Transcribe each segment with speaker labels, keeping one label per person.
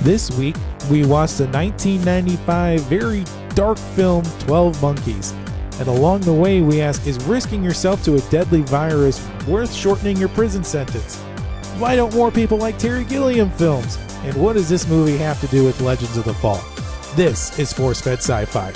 Speaker 1: This week, we watched the 1995 very dark film, 12 Monkeys. And along the way, we ask, is risking yourself to a deadly virus worth shortening your prison sentence? Why don't more people like Terry Gilliam films? And what does this movie have to do with Legends of the Fall? This is Force-Fed Sci-Fi.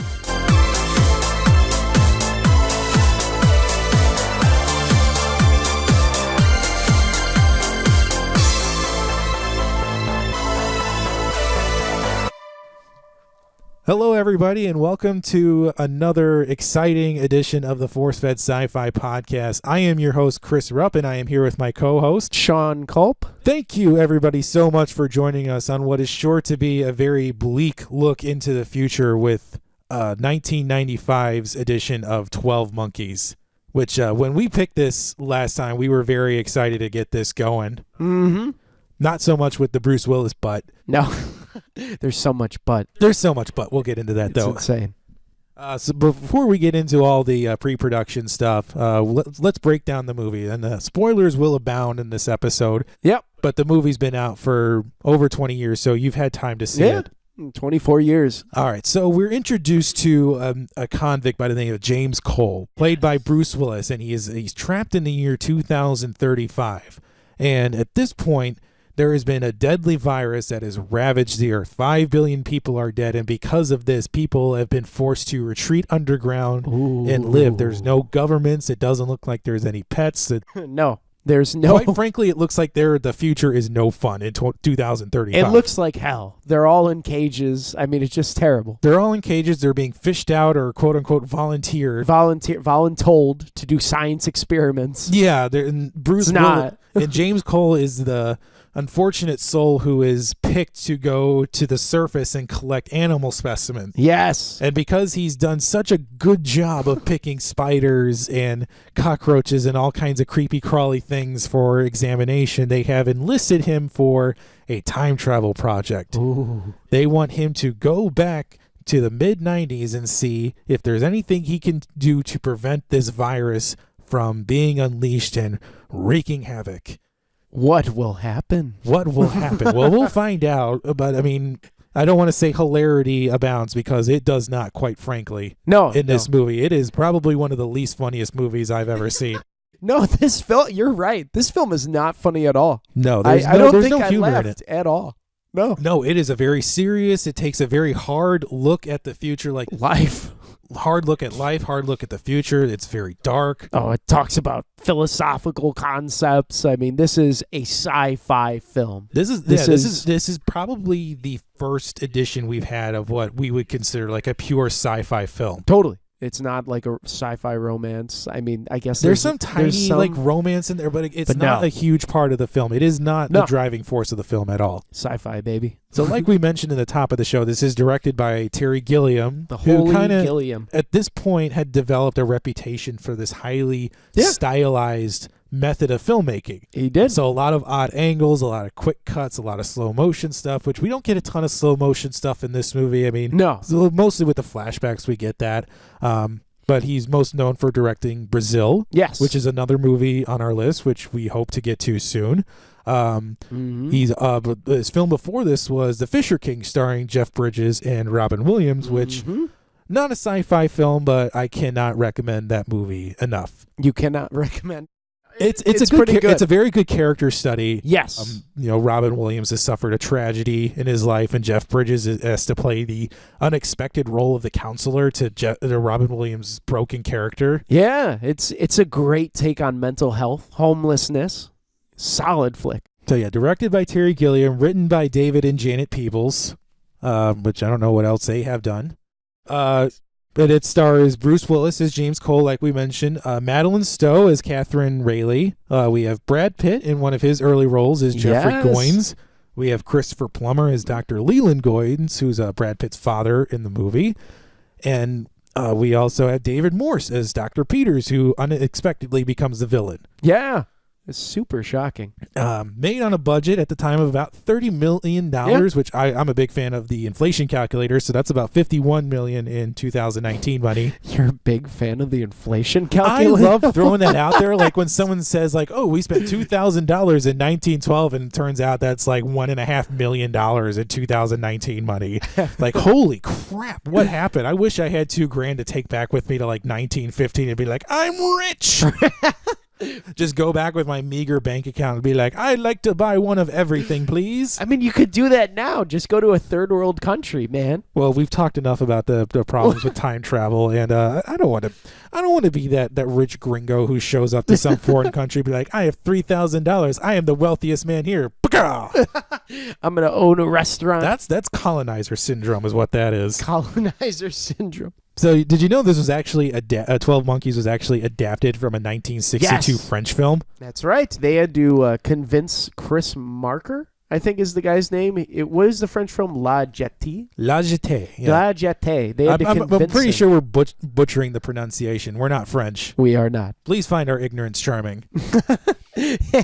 Speaker 1: Hello, everybody, and welcome to another exciting edition of the Force-Fed Sci-Fi podcast. I am your host, Chris Rupp, and I am here with my co-host,
Speaker 2: Sean Culp.
Speaker 1: Thank you, everybody, so much for joining us on what is sure to be a very bleak look into the future with 1995's edition of 12 Monkeys, which when we picked this last time, we were very excited to get this going.
Speaker 2: Mm-hmm.
Speaker 1: Not so much with the Bruce Willis butt.
Speaker 2: No. There's so much butt.
Speaker 1: There's so much butt. We'll get into that, though.
Speaker 2: It's insane.
Speaker 1: So before we get into all the pre-production stuff, let's break down the movie. And spoilers will abound in this episode.
Speaker 2: Yep.
Speaker 1: But the movie's been out for over 20 years, so you've had time to see it.
Speaker 2: 24 years.
Speaker 1: All right. So we're introduced to a convict by the name of James Cole, played by Bruce Willis, and he's trapped in the year 2035. And at this point, there has been a deadly virus that has ravaged the earth. 5 billion people are dead, and because of this, people have been forced to retreat underground and live. There's no governments. It doesn't look like there's any pets.
Speaker 2: No, there's no.
Speaker 1: Quite frankly, it looks like the future is no fun in 2035.
Speaker 2: It looks like hell. They're all in cages. I mean, it's just terrible.
Speaker 1: They're all in cages. They're being fished out or quote-unquote
Speaker 2: voluntold to do science experiments.
Speaker 1: Yeah, Bruce Willis and James Cole is the unfortunate soul who is picked to go to the surface and collect animal specimens.
Speaker 2: Yes.
Speaker 1: And because he's done such a good job of picking spiders and cockroaches and all kinds of creepy crawly things for examination, they have enlisted him for a time travel project.
Speaker 2: Ooh.
Speaker 1: They want him to go back to the mid-90s and see if there's anything he can do to prevent this virus from being unleashed and wreaking havoc.
Speaker 2: What will happen?
Speaker 1: What will happen? Well, we'll find out. But, I mean, I don't want to say hilarity abounds because it does not, quite frankly, in this movie. It is probably one of the least funniest movies I've ever seen.
Speaker 2: No, this film, you're right. This film is not funny at all.
Speaker 1: No,
Speaker 2: I don't think
Speaker 1: no
Speaker 2: I
Speaker 1: humor
Speaker 2: laughed
Speaker 1: in it
Speaker 2: at all. No,
Speaker 1: it is a very serious, it takes a very hard look at the future, like
Speaker 2: life.
Speaker 1: Hard look at life, hard look at the future. It's very dark.
Speaker 2: Oh, it talks about philosophical concepts. I mean, this is a sci-fi film.
Speaker 1: This is probably the first edition we've had of what we would consider like a pure sci-fi film.
Speaker 2: Totally. It's not like a sci-fi romance. I mean, I guess
Speaker 1: there's some tiny like romance in there, but it's not a huge part of the film. It is not the driving force of the film at all.
Speaker 2: Sci-fi, baby.
Speaker 1: So like we mentioned in the top of the show, this is directed by Terry Gilliam.
Speaker 2: The holy Gilliam.
Speaker 1: At this point, had developed a reputation for this highly stylized method of filmmaking.
Speaker 2: He did.
Speaker 1: So a lot of odd angles, a lot of quick cuts, a lot of slow motion stuff, which we don't get a ton of slow motion stuff in this movie. I mean,
Speaker 2: no.
Speaker 1: Mostly with the flashbacks we get that. But he's most known for directing Brazil,
Speaker 2: yes,
Speaker 1: which is another movie on our list, which we hope to get to soon. His film before this was The Fisher King, starring Jeff Bridges and Robin Williams, which not a sci-fi film, but I cannot recommend that movie enough.
Speaker 2: You cannot recommend.
Speaker 1: It's pretty good. It's a very good character study.
Speaker 2: Yes.
Speaker 1: Robin Williams has suffered a tragedy in his life, and Jeff Bridges has to play the unexpected role of the counselor to Robin Williams' broken character.
Speaker 2: Yeah, it's a great take on mental health, homelessness. Solid flick.
Speaker 1: So yeah, directed by Terry Gilliam, written by David and Janet Peebles, which I don't know what else they have done. But it stars Bruce Willis as James Cole, like we mentioned. Madeline Stowe as Catherine Rayleigh. We have Brad Pitt in one of his early roles as Jeffrey Goins. We have Christopher Plummer as Dr. Leland Goins, who's Brad Pitt's father in the movie. And we also have David Morse as Dr. Peters, who unexpectedly becomes the villain.
Speaker 2: Yeah. It's super shocking.
Speaker 1: Made on a budget at the time of about $30 million, which I'm a big fan of the inflation calculator, so that's about $51 million in 2019 money.
Speaker 2: You're a big fan of the inflation
Speaker 1: I
Speaker 2: calculator?
Speaker 1: love throwing that out there, like when someone says, like, oh, we spent $2,000 in 1912, and it turns out that's like $1.5 million in 2019 money. Like, holy crap, what happened? I wish I had $2,000 to take back with me to like 1915 and be like, I'm rich. Just go back with my meager bank account and be like, I'd like to buy one of everything, please.
Speaker 2: I mean, you could do that now. Just go to a third world country, man.
Speaker 1: Well, we've talked enough about the problems with time travel, and I don't want to be that rich gringo who shows up to some foreign country and be like, I have $3,000. I am the wealthiest man here.
Speaker 2: I'm gonna own a restaurant.
Speaker 1: That's colonizer syndrome, is what that is.
Speaker 2: Colonizer syndrome.
Speaker 1: So, did you know this was actually 12 Monkeys was actually adapted from a 1962 French film?
Speaker 2: That's right. They had to convince Chris Marker, I think is the guy's name. It was the French film La Jetée.
Speaker 1: La Jetée. Yeah.
Speaker 2: La Jetée. They had to convince
Speaker 1: I'm pretty
Speaker 2: him.
Speaker 1: sure we're butchering the pronunciation. We're not French.
Speaker 2: We are not.
Speaker 1: Please find our ignorance charming.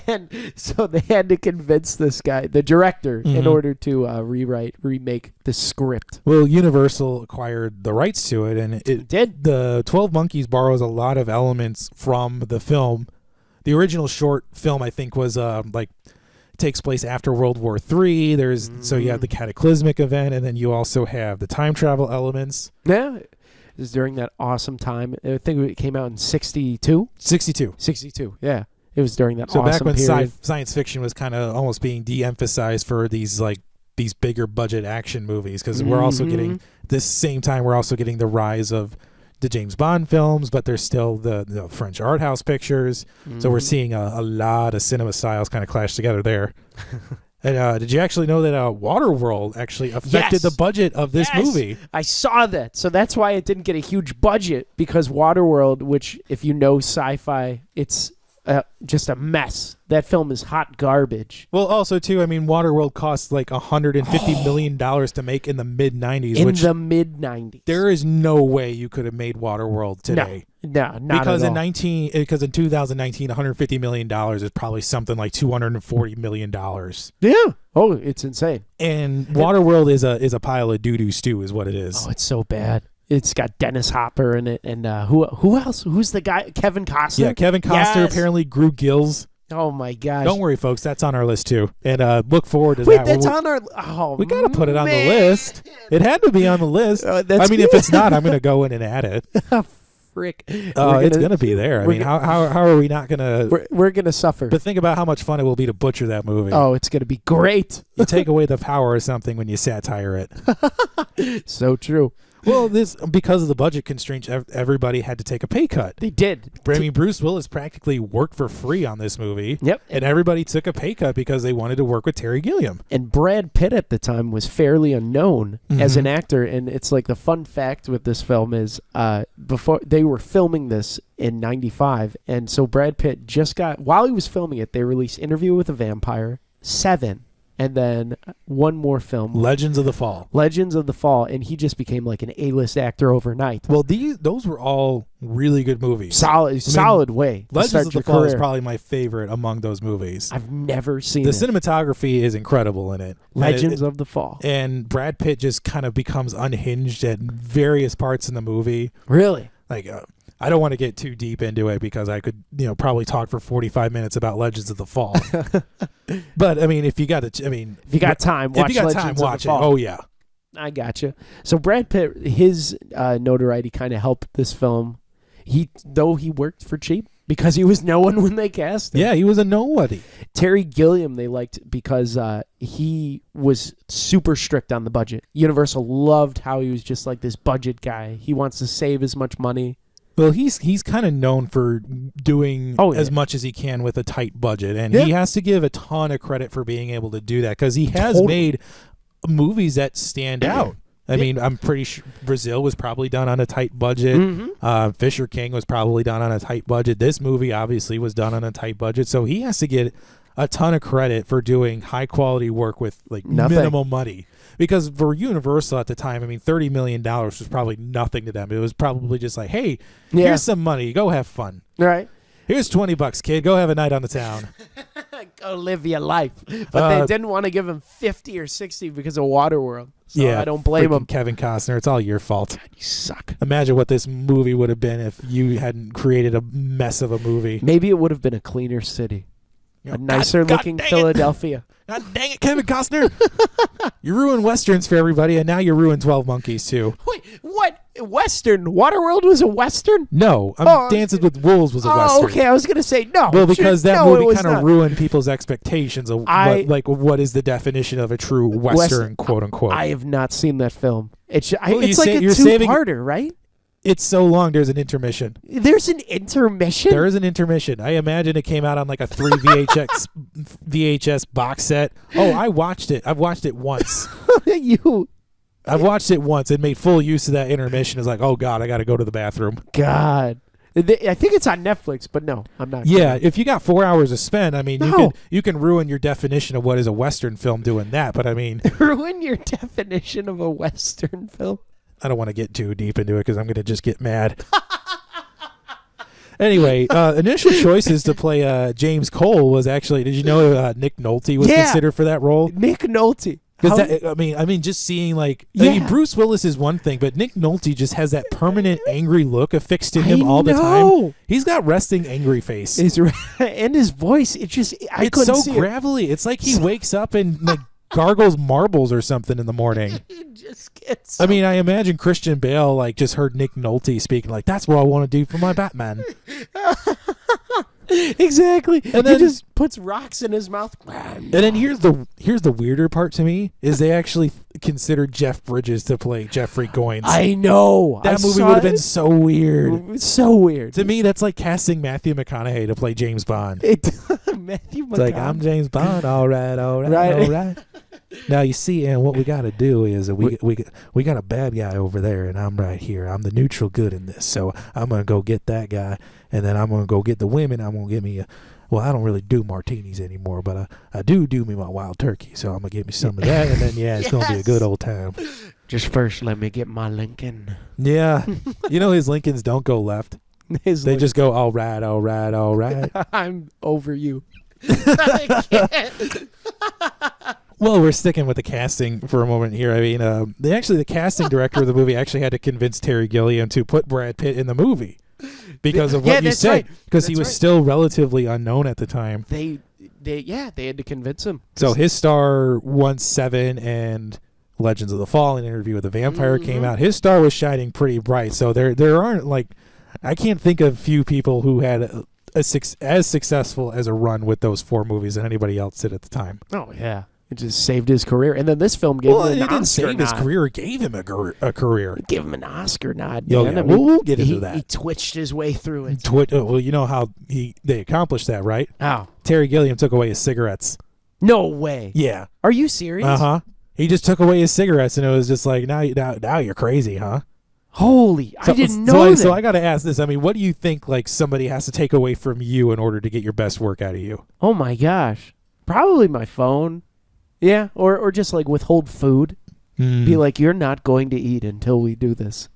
Speaker 2: And so they had to convince this guy, the director, in order to remake the script.
Speaker 1: Well, Universal acquired the rights to it, and it
Speaker 2: did.
Speaker 1: The 12 Monkeys borrows a lot of elements from the film. The original short film, I think, was takes place after World War III. So you have the cataclysmic event, and then you also have the time travel elements.
Speaker 2: Yeah. It was during that awesome time. I think it came out in 62. 62, yeah. It was during that awesome
Speaker 1: back when
Speaker 2: period.
Speaker 1: science fiction was kind of almost being de-emphasized for these bigger budget action movies, because we're also getting, this same time, we're also getting the rise of the James Bond films, but there's still the French art house pictures. So we're seeing a lot of cinema styles kind of clash together there. And did you actually know that Waterworld actually affected the budget of this movie?
Speaker 2: I saw that. So that's why it didn't get a huge budget, because Waterworld, which if you know Sci-Fi, it's just a mess. That film is hot garbage.
Speaker 1: Well, also, too, I mean, Waterworld cost like $150 million to make in the mid-90s.
Speaker 2: In the mid-90s.
Speaker 1: There is no way you could have made Waterworld today.
Speaker 2: No, not
Speaker 1: because
Speaker 2: at all.
Speaker 1: Because in 2019, $150 million is probably something like $240 million.
Speaker 2: Yeah. Oh, it's insane.
Speaker 1: And Waterworld is a pile of doo-doo stew is what it is.
Speaker 2: Oh, it's so bad. It's got Dennis Hopper in it, and who else? Who's the guy? Kevin Costner?
Speaker 1: Yeah, Kevin Costner apparently grew gills.
Speaker 2: Oh my gosh!
Speaker 1: Don't worry, folks. That's on our list too, and look forward to that.
Speaker 2: Wait, that's on our. Oh,
Speaker 1: we gotta put it on the list. It had to be on the list. I mean, if it's not, I'm gonna go in and add it.
Speaker 2: Frick!
Speaker 1: It's gonna be there. I mean, how are we not gonna?
Speaker 2: We're gonna suffer.
Speaker 1: But think about how much fun it will be to butcher that movie.
Speaker 2: Oh, it's gonna be great.
Speaker 1: You take away the power of something when you satire it.
Speaker 2: So true.
Speaker 1: Well, because of the budget constraints, everybody had to take a pay cut.
Speaker 2: They did.
Speaker 1: I mean, Bruce Willis practically worked for free on this movie.
Speaker 2: Yep.
Speaker 1: And everybody took a pay cut because they wanted to work with Terry Gilliam.
Speaker 2: And Brad Pitt at the time was fairly unknown as an actor. And it's like the fun fact with this film is before they were filming this in 95. And so Brad Pitt just while he was filming it, they released Interview with a Vampire, 7. And then one more film,
Speaker 1: Legends of the Fall,
Speaker 2: and he just became like an A-list actor overnight.
Speaker 1: Well, those were all really good movies.
Speaker 2: Solid way.
Speaker 1: Legends of the Fall is probably my favorite among those movies.
Speaker 2: I've never seen
Speaker 1: the
Speaker 2: it.
Speaker 1: cinematography is incredible in it.
Speaker 2: Legends of the Fall,
Speaker 1: and Brad Pitt just kind of becomes unhinged at various parts in the movie.
Speaker 2: Really,
Speaker 1: like. I don't want to get too deep into it because I could, probably talk for 45 minutes about Legends of the Fall. But I mean, if you got time, watch it. Oh yeah,
Speaker 2: I gotcha. So Brad Pitt, his notoriety kind of helped this film. He worked for cheap because he was no one when they cast him.
Speaker 1: Yeah, he was a nobody.
Speaker 2: Terry Gilliam they liked because he was super strict on the budget. Universal loved how he was just like this budget guy. He wants to save as much money.
Speaker 1: Well, he's kind of known for doing as much as he can with a tight budget, and he has to give a ton of credit for being able to do that because he has made movies that stand out. I mean, I'm pretty sure Brazil was probably done on a tight budget. Fisher King was probably done on a tight budget. This movie obviously was done on a tight budget, so he has to get a ton of credit for doing high quality work with like minimal money. Because for Universal at the time, I mean, $30 million was probably nothing to them. It was probably just like, hey, here's some money. Go have fun.
Speaker 2: Right.
Speaker 1: Here's $20, kid. Go have a night on the town.
Speaker 2: Go live your life. But they didn't want to give him 50 or 60 because of Waterworld. So
Speaker 1: Yeah,
Speaker 2: I don't blame
Speaker 1: freaking
Speaker 2: him.
Speaker 1: Kevin Costner. It's all your fault.
Speaker 2: You suck.
Speaker 1: Imagine what this movie would have been if you hadn't created a mess of a movie.
Speaker 2: Maybe it would have been a cleaner city. A nicer looking Philadelphia.
Speaker 1: God dang it, Kevin Costner. You ruined Westerns for everybody, and now you ruined 12 Monkeys, too.
Speaker 2: Wait, what? Western? Waterworld was a Western?
Speaker 1: No, Dances with Wolves was a Western.
Speaker 2: Oh, okay. I was going to say no.
Speaker 1: Well, because that
Speaker 2: no,
Speaker 1: movie kind of ruined people's expectations of what is the definition of a true Western, quote unquote.
Speaker 2: I have not seen that film. It's like a
Speaker 1: you're
Speaker 2: two-parter, right?
Speaker 1: It's so long, there's an intermission.
Speaker 2: There's an intermission?
Speaker 1: There is an intermission. I imagine it came out on like a 3 VHS box set. Oh, I watched it. I've watched it once. I've watched it once and made full use of that intermission. It's like, oh, God, I got to go to the bathroom.
Speaker 2: God. I think it's on Netflix, but no, I'm not.
Speaker 1: Yeah, if you got 4 hours to spend, I mean, you can ruin your definition of what is a Western film doing that, but I mean...
Speaker 2: Ruin your definition of a Western film?
Speaker 1: I don't want to get too deep into it because I'm going to just get mad. Anyway, initial choices to play James Cole was actually, did you know Nick Nolte was considered for that role?
Speaker 2: Nick Nolte.
Speaker 1: I mean, just seeing I mean, Bruce Willis is one thing, but Nick Nolte just has that permanent angry look affixed to him all the time. He's got resting angry face.
Speaker 2: And his voice, it's so
Speaker 1: gravelly. It's like he wakes up and gargles marbles or something in the morning.
Speaker 2: It just gets.
Speaker 1: I mean, I imagine Christian Bale just heard Nick Nolte speaking that's what I want to do for my Batman.
Speaker 2: Exactly.
Speaker 1: And then
Speaker 2: he just puts rocks in his mouth.
Speaker 1: And then here's the weirder part to me is they actually considered Jeff Bridges to play Jeffrey Goins.
Speaker 2: I know.
Speaker 1: That movie would have been so weird.
Speaker 2: So weird.
Speaker 1: To me, that's like casting Matthew McConaughey to play James Bond.
Speaker 2: Matthew McConaughey.
Speaker 1: It's like, I'm James Bond. All right. Now you see, and what we got to do is we got a bad guy over there, and I'm right here. I'm the neutral good in this, so I'm gonna go get that guy, and then I'm gonna go get the women. I'm gonna get me well, I don't really do martinis anymore, but I do me my wild turkey, so I'm gonna get me some of that, and then it's gonna be a good old time.
Speaker 2: Just first, let me get my Lincoln.
Speaker 1: Yeah, his Lincolns don't go left. They just go all right.
Speaker 2: I'm over you.
Speaker 1: Well, we're sticking with the casting for a moment here. I mean, the casting director of the movie actually had to convince Terry Gilliam to put Brad Pitt in the movie because of what you said. Because he was still relatively unknown at the time.
Speaker 2: They had to convince him.
Speaker 1: So his star won 7 and Legends of the Fall, an Interview with the Vampire came out. His star was shining pretty bright. So there aren't I can't think of few people who had as successful as a run with those 4 movies than anybody else did at the time.
Speaker 2: Oh yeah. It just saved his career. And then this film gave him an Oscar
Speaker 1: didn't save
Speaker 2: nod.
Speaker 1: his career. It gave him a career.
Speaker 2: It gave him an Oscar nod.
Speaker 1: Yeah,
Speaker 2: man.
Speaker 1: I mean, we'll get into that.
Speaker 2: He twitched his way through it.
Speaker 1: Well, you know how they accomplished that, right?
Speaker 2: How?
Speaker 1: Terry Gilliam took away his cigarettes.
Speaker 2: No way.
Speaker 1: Yeah.
Speaker 2: Are you serious?
Speaker 1: Uh-huh. He just took away his cigarettes, and it was just like, now you're crazy, huh?
Speaker 2: Holy, I didn't know that.
Speaker 1: So I got to ask this. I mean, what do you think somebody has to take away from you in order to get your best work out of you?
Speaker 2: Oh, my gosh. Probably my phone. Yeah, or just withhold food. Be like, you're not going to eat until we do this.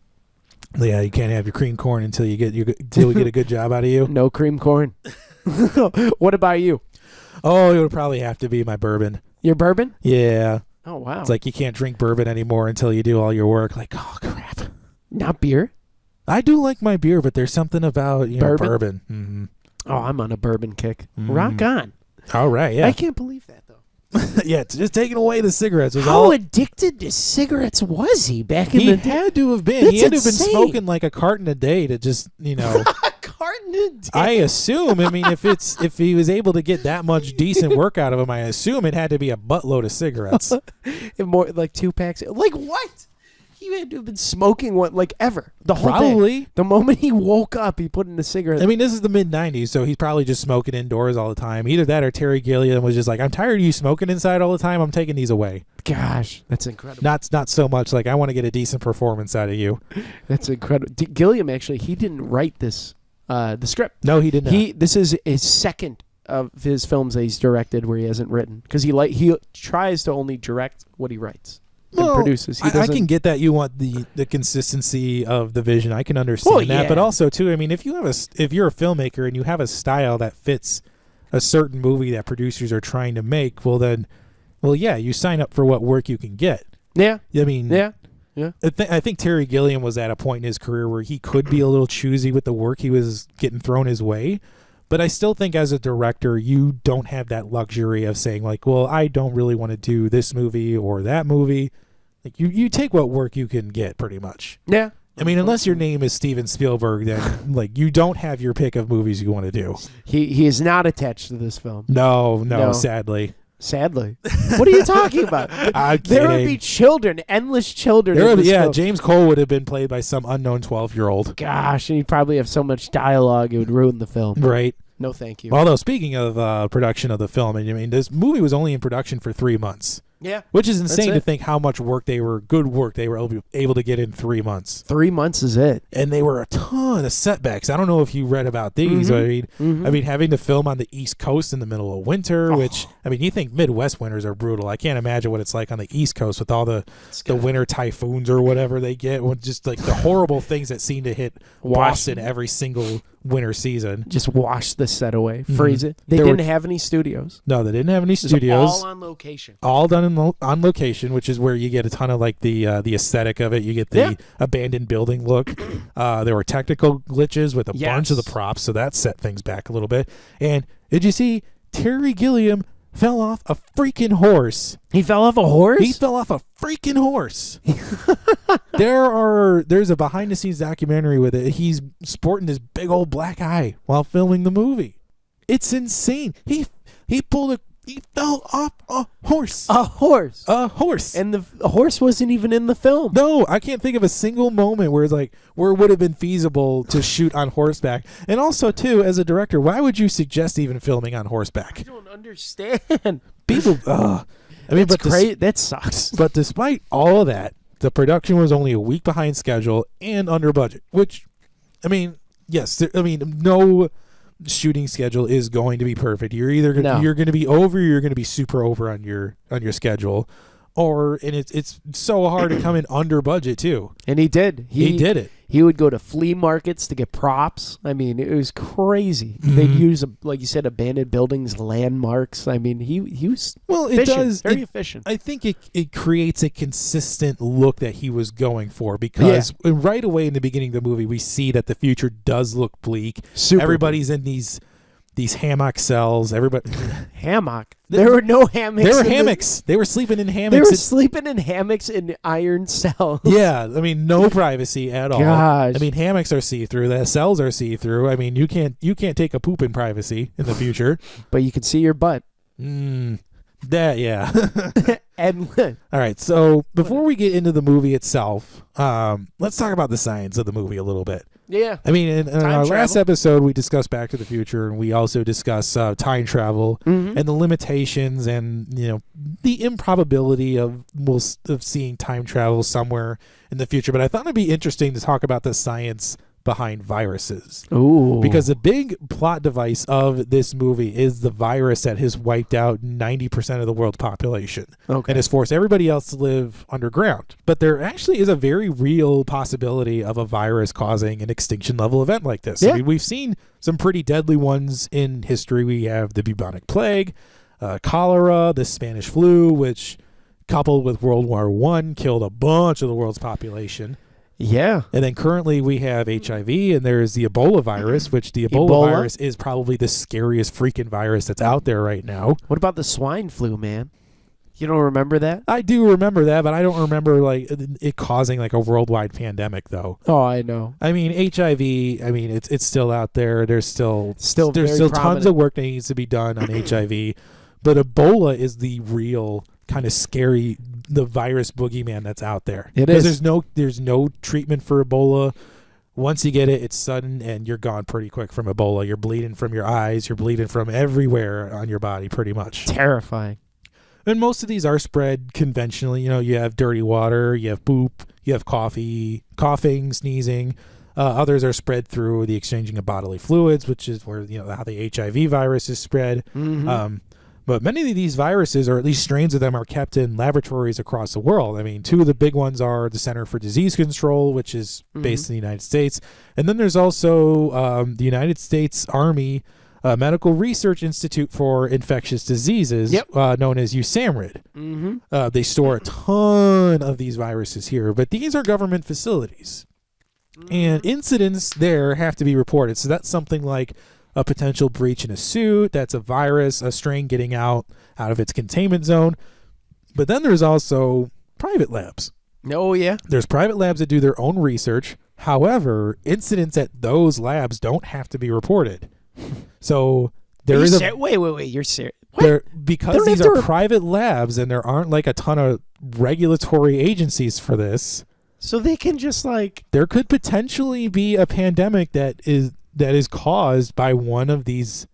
Speaker 1: Yeah, you can't have your cream corn until we get a good job out of you.
Speaker 2: No cream corn. What about you?
Speaker 1: Oh, it would probably have to be my bourbon.
Speaker 2: Your bourbon?
Speaker 1: Yeah.
Speaker 2: Oh, wow.
Speaker 1: It's like you can't drink bourbon anymore until you do all your work. Like, oh, crap.
Speaker 2: Not beer?
Speaker 1: I do like my beer, but there's something about bourbon.
Speaker 2: Mm-hmm. Oh, I'm on a bourbon kick. Rock on.
Speaker 1: All right, yeah.
Speaker 2: I can't believe that, though.
Speaker 1: Yeah, just taking away the cigarettes was
Speaker 2: How addicted to cigarettes was he back in the day?
Speaker 1: He had to have been. He had to have been smoking like a carton a day to just,
Speaker 2: a carton a day?
Speaker 1: I assume. I mean, if he was able to get that much decent work out of him, I assume it had to be a buttload of cigarettes.
Speaker 2: More like 2 packs. Like what? He had to have been smoking ever. The whole
Speaker 1: probably.
Speaker 2: Day. The moment he woke up, he put in a cigarette.
Speaker 1: I mean, this is the mid-'90s, so he's probably just smoking indoors all the time. Either that or Terry Gilliam was just like, I'm tired of you smoking inside all the time. I'm taking these away.
Speaker 2: Gosh, that's incredible.
Speaker 1: Not so much like I want to get a decent performance out of you.
Speaker 2: That's incredible. Gilliam, actually, he didn't write this, the script.
Speaker 1: No, he didn't.
Speaker 2: This is his second of his films that he's directed where he hasn't written. Because he tries to only direct what he writes. and produces. He
Speaker 1: I
Speaker 2: doesn't.
Speaker 1: can get that you want the consistency of the vision. I can understand that, but also too, I mean, if you're a filmmaker and you have a style that fits a certain movie that producers are trying to make, yeah, you sign up for what work you can get.
Speaker 2: Yeah.
Speaker 1: I mean,
Speaker 2: yeah.
Speaker 1: I think Terry Gilliam was at a point in his career where he could be a little choosy with the work he was getting thrown his way. But I still think as a director, you don't have that luxury of saying like, well, I don't really want to do this movie or that movie. Like you take what work you can get pretty much.
Speaker 2: Yeah.
Speaker 1: I mean, unless your name is Steven Spielberg, then like you don't have your pick of movies you want to do.
Speaker 2: He is not attached to this film.
Speaker 1: No, sadly.
Speaker 2: Sadly. What are you talking about? There would be children, endless children. Film.
Speaker 1: James Cole would have been played by some unknown 12-year-old.
Speaker 2: Gosh, and he'd probably have so much dialogue it would ruin the film.
Speaker 1: Right.
Speaker 2: No, thank you.
Speaker 1: Although, speaking of production of the film, I mean, this movie was only in production for 3 months.
Speaker 2: Yeah.
Speaker 1: Which is insane to think how much good work they were able to get in 3 months.
Speaker 2: 3 months is it.
Speaker 1: And they were a ton of setbacks. I don't know if you read about these. I mean, having to film on the East Coast in the middle of winter, which, I mean, you think Midwest winters are brutal. I can't imagine what it's like on the East Coast with all the winter typhoons or whatever they get. Just like the horrible things that seem to hit Boston every single winter season.
Speaker 2: Just wash the set away, freeze it. They didn't have any studios.
Speaker 1: No, they didn't have any studios.
Speaker 2: All on location.
Speaker 1: All done on location, which is where you get a ton of like the aesthetic of it. You get the abandoned building look. There were technical glitches with a bunch of the props, so that set things back a little bit. And did you see Terry Gilliam fell off a freaking horse?
Speaker 2: He fell off a horse?
Speaker 1: He fell off a freaking horse. There's a behind the scenes documentary with it. He's sporting this big old black eye while filming the movie. It's insane. He fell off a horse.
Speaker 2: A horse.
Speaker 1: A horse.
Speaker 2: And the horse wasn't even in the film.
Speaker 1: No, I can't think of a single moment where it's like where it would have been feasible to shoot on horseback. And also, too, as a director, why would you suggest even filming on horseback?
Speaker 2: I don't understand.
Speaker 1: People, I mean,
Speaker 2: but great. That sucks.
Speaker 1: But despite all of that, the production was only a week behind schedule and under budget. Which, I mean, yes, no shooting schedule is going to be perfect. You're either you're going to be over, or you're going to be super over on your schedule, and it's so hard to come in under budget too.
Speaker 2: And he did.
Speaker 1: He did it.
Speaker 2: He would go to flea markets to get props. I mean, it was crazy. They'd use, like you said, abandoned buildings, landmarks. I mean, he was very efficient.
Speaker 1: I think it creates a consistent look that he was going for, because right away in the beginning of the movie, we see that the future does look bleak. Everybody's in these hammock cells. Everybody
Speaker 2: hammock. There were no hammocks.
Speaker 1: There were hammocks. They were sleeping in hammocks.
Speaker 2: They were sleeping in hammocks in iron cells.
Speaker 1: Yeah, I mean, no privacy at all.
Speaker 2: Gosh.
Speaker 1: I mean, hammocks are see-through. The cells are see-through. I mean, you can't take a poop in privacy in the future.
Speaker 2: But you can see your butt.
Speaker 1: That yeah.
Speaker 2: And
Speaker 1: all right. So before we get into the movie itself, let's talk about the science of the movie a little bit.
Speaker 2: Yeah.
Speaker 1: I mean, in our last episode, we discussed Back to the Future, and we also discussed time travel and the limitations and, the improbability of seeing time travel somewhere in the future. But I thought it'd be interesting to talk about the science behind viruses.
Speaker 2: Ooh.
Speaker 1: Because the big plot device of this movie is the virus that has wiped out 90% of the world's population and has forced everybody else to live underground. But there actually is a very real possibility of a virus causing an extinction level event like this.
Speaker 2: Yeah.
Speaker 1: I mean, we've seen some pretty deadly ones in history. We have the bubonic plague, cholera, the Spanish flu, which coupled with World War I killed a bunch of the world's population.
Speaker 2: Yeah.
Speaker 1: And then currently we have HIV, and there's the Ebola virus, which the Ebola virus is probably the scariest freaking virus that's out there right now.
Speaker 2: What about the swine flu, man? You don't remember that?
Speaker 1: I do remember that, but I don't remember like it causing like a worldwide pandemic though.
Speaker 2: Oh, I know.
Speaker 1: I mean, HIV, I mean, it's still out there. There's still tons of work that needs to be done on HIV, but Ebola is the real kind of scary, the virus boogeyman that's out there.
Speaker 2: It is.
Speaker 1: There's no treatment for Ebola. Once you get it, it's sudden and you're gone pretty quick from Ebola. You're bleeding from your eyes. You're bleeding from everywhere on your body pretty much.
Speaker 2: Terrifying.
Speaker 1: And most of these are spread conventionally. You have dirty water, you have poop, you have coughing, sneezing. Others are spread through the exchanging of bodily fluids, which is where how the HIV virus is spread. But many of these viruses, or at least strains of them, are kept in laboratories across the world. I mean, two of the big ones are the Center for Disease Control, which is based in the United States. And then there's also the United States Army Medical Research Institute for Infectious Diseases, known as USAMRIID. They store a ton of these viruses here, but these are government facilities. And incidents there have to be reported. So that's something like a potential breach in a suit. That's a virus, a strain getting out of its containment zone. But then there's also private labs.
Speaker 2: Oh, yeah.
Speaker 1: There's private labs that do their own research. However, incidents at those labs don't have to be reported. So there is
Speaker 2: wait, you're serious?
Speaker 1: Because these are private labs and there aren't like a ton of regulatory agencies for this.
Speaker 2: So they can just like...
Speaker 1: There could potentially be a pandemic that is caused by one of these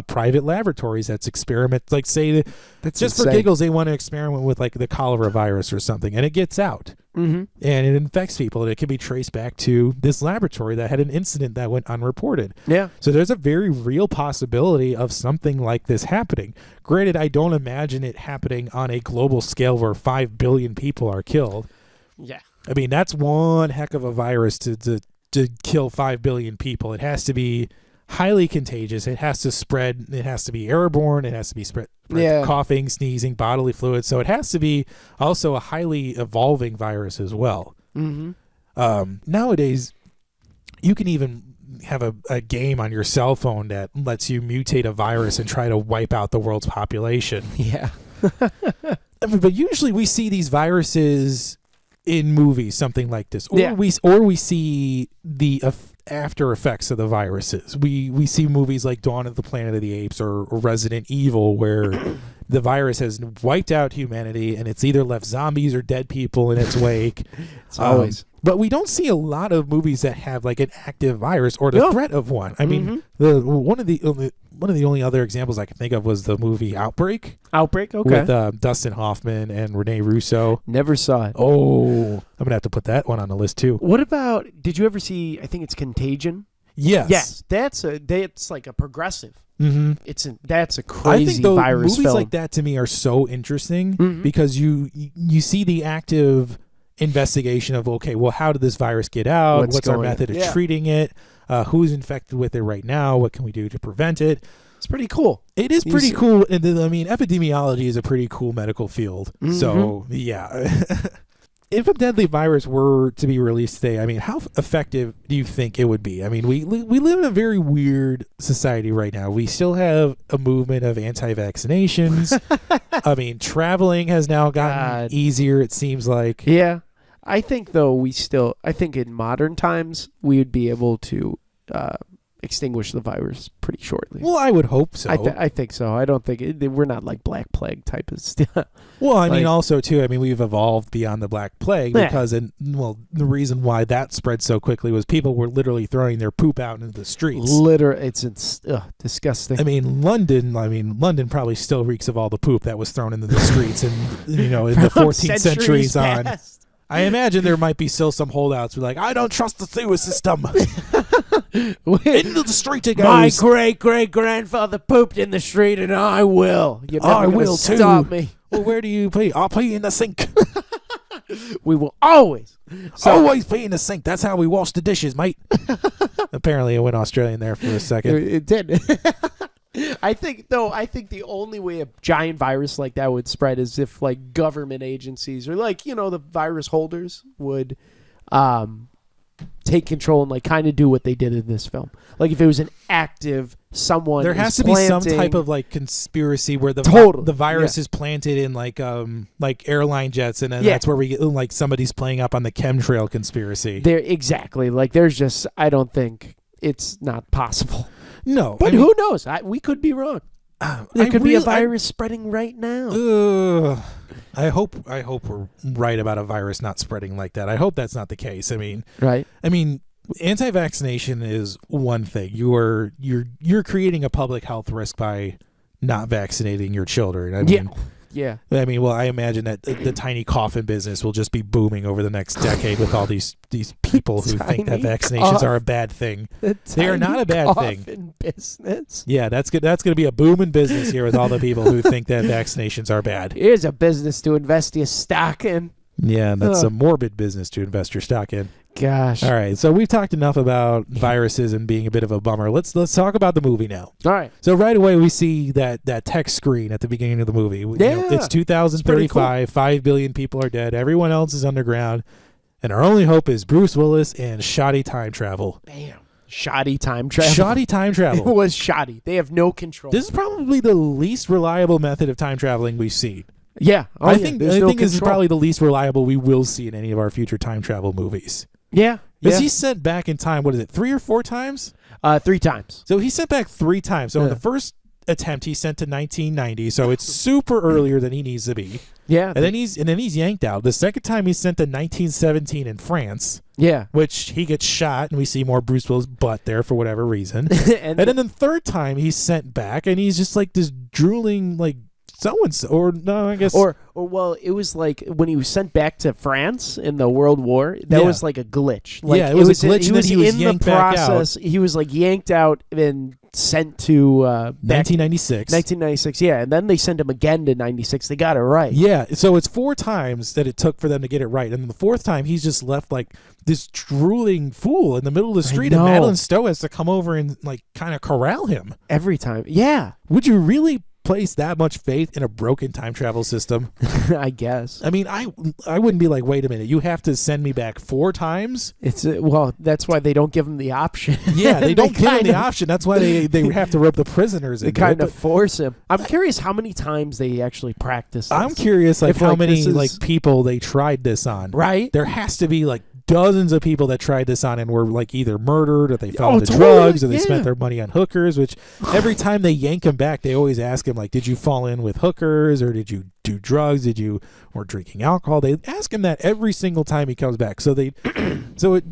Speaker 1: private laboratories that's experiment. Like say, that's just insane. For giggles, they want to experiment with like the cholera virus or something, and it gets out. And it infects people, and it can be traced back to this laboratory that had an incident that went unreported.
Speaker 2: Yeah.
Speaker 1: So there's a very real possibility of something like this happening. Granted, I don't imagine it happening on a global scale where 5 billion people are killed.
Speaker 2: Yeah.
Speaker 1: I mean, that's one heck of a virus to kill 5 billion people. It has to be highly contagious. It has to spread. It has to be airborne. It has to be spread coughing, sneezing, bodily fluids. So it has to be also a highly evolving virus as well. Nowadays, you can even have a game on your cell phone that lets you mutate a virus and try to wipe out the world's population.
Speaker 2: Yeah.
Speaker 1: But usually we see these viruses in movies, something like this, or we see the after effects of the viruses. We see movies like Dawn of the Planet of the Apes or Resident Evil, where the virus has wiped out humanity and it's either left zombies or dead people in its wake.
Speaker 2: It's always.
Speaker 1: But we don't see a lot of movies that have like an active virus or the threat of one. I mean, one of the only other examples I can think of was the movie Outbreak.
Speaker 2: Outbreak, okay.
Speaker 1: With Dustin Hoffman and Rene Russo.
Speaker 2: Never saw it.
Speaker 1: Oh, I'm going to have to put that one on the list too.
Speaker 2: What about, did you ever see, I think it's Contagion?
Speaker 1: Yes.
Speaker 2: Yes, that's like a progressive. That's a crazy
Speaker 1: I think
Speaker 2: virus
Speaker 1: movies
Speaker 2: film.
Speaker 1: like that to me are so interesting because you see the active investigation of, okay, well, how did this virus get out? What's our method of treating it? Who's infected with it right now? What can we do to prevent it?
Speaker 2: It's pretty cool.
Speaker 1: It is pretty cool. And I mean, epidemiology is a pretty cool medical field. So, yeah. If a deadly virus were to be released today, I mean, how effective do you think it would be? I mean, we live in a very weird society right now. We still have a movement of anti-vaccinations. I mean, traveling has now gotten easier, it seems like.
Speaker 2: Yeah. I think, though, I think in modern times, we would be able to extinguish the virus pretty shortly.
Speaker 1: Well, I would hope so.
Speaker 2: I think so. I don't think we're not like Black Plague type of stuff.
Speaker 1: Well, I mean, also, too, I mean, we've evolved beyond the Black Plague because, the reason why that spread so quickly was people were literally throwing their poop out into the streets.
Speaker 2: It's disgusting.
Speaker 1: I mean, London probably still reeks of all the poop that was thrown into the streets and, in the 14th centuries on. I imagine there might be still some holdouts who are like, I don't trust the sewer system. Into the street it goes.
Speaker 2: My great-great-grandfather pooped in the street, and I will. You're never
Speaker 1: I will too.
Speaker 2: Stop me.
Speaker 1: Well, where do you pee? I'll pee in the sink.
Speaker 2: We will always
Speaker 1: pee in the sink. That's how we wash the dishes, mate. Apparently, it went Australian there for a second.
Speaker 2: It did. I think the only way a giant virus like that would spread is if like government agencies or like, the virus holders would take control and like kind of do what they did in this film. Like if it was an active someone,
Speaker 1: there has to be some type of like conspiracy where the virus is planted in like airline jets, and then that's where we get like somebody's playing up on the chemtrail conspiracy.
Speaker 2: There exactly. Like there's just, I don't think it's not possible.
Speaker 1: No,
Speaker 2: but who knows? We could be wrong. There could be a virus spreading right now.
Speaker 1: I hope we're right about a virus not spreading like that. I hope that's not the case. I mean,
Speaker 2: right?
Speaker 1: I mean, anti-vaccination is one thing. You're creating a public health risk by not vaccinating your children. I mean,
Speaker 2: Yeah.
Speaker 1: I mean, well, I imagine that the tiny coffin business will just be booming over the next decade with all these people who think that vaccinations are a bad thing. They are not a bad thing.
Speaker 2: Coffin business.
Speaker 1: Yeah, that's good. That's going to be a booming business here with all the people who think that vaccinations are bad.
Speaker 2: Here's a business to invest your stock in.
Speaker 1: Yeah, that's a morbid business to invest your stock in.
Speaker 2: Gosh.
Speaker 1: All right, so we've talked enough about viruses and being a bit of a bummer. Let's talk about the movie now.
Speaker 2: All right.
Speaker 1: So right away we see that text screen at the beginning of the movie. You know, it's 2035. Cool. 5 billion people are dead. Everyone else is underground, and our only hope is Bruce Willis and shoddy time travel.
Speaker 2: Bam. Shoddy time travel.
Speaker 1: Shoddy time travel.
Speaker 2: It was shoddy. They have no control.
Speaker 1: This is probably the least reliable method of time traveling we've seen.
Speaker 2: Yeah.
Speaker 1: I think this is probably the least reliable we will see in any of our future time travel movies.
Speaker 2: Yeah.
Speaker 1: Because he's sent back in time, what is it, 3 or 4 times?
Speaker 2: 3 times.
Speaker 1: So he's sent back 3 times. So in the first attempt, he sent to 1990, so it's super earlier than he needs to be.
Speaker 2: Yeah.
Speaker 1: And then he's yanked out. The second time he's sent to 1917 in France.
Speaker 2: Yeah.
Speaker 1: Which he gets shot, and we see more Bruce Willis' butt there for whatever reason. and then the third time he's sent back, and he's just like this drooling, like, so-and-so, or no, I guess...
Speaker 2: Or well, it was like when he was sent back to France in the World War, that was like a glitch. Like,
Speaker 1: it was a glitch, and then he was yanked back out.
Speaker 2: He was like yanked out and sent to...
Speaker 1: 1996.
Speaker 2: 1996, yeah. And then they sent him again to 96. They got it right.
Speaker 1: Yeah, so it's 4 times that it took for them to get it right. And the 4th time, he's just left like this drooling fool in the middle of the street, and Madeline Stowe has to come over and like kind of corral him.
Speaker 2: Every time. Yeah.
Speaker 1: Would you really place that much faith in a broken time travel system?
Speaker 2: I guess.
Speaker 1: I mean, I wouldn't be like, wait a minute, you have to send me back 4 times?
Speaker 2: It's well, that's why they don't give them the option.
Speaker 1: Yeah, they don't give him the option. That's why they have to rope the prisoners in.
Speaker 2: They kind of force him. I'm curious how many times they actually practice this.
Speaker 1: I'm curious like how many like people they tried this on.
Speaker 2: Right?
Speaker 1: There has to be like dozens of people that tried this on and were like either murdered or they fell into drugs or they spent their money on hookers, which every time they yank him back, they always ask him like, did you fall in with hookers or did you do drugs? Or drinking alcohol? They ask him that every single time he comes back. So it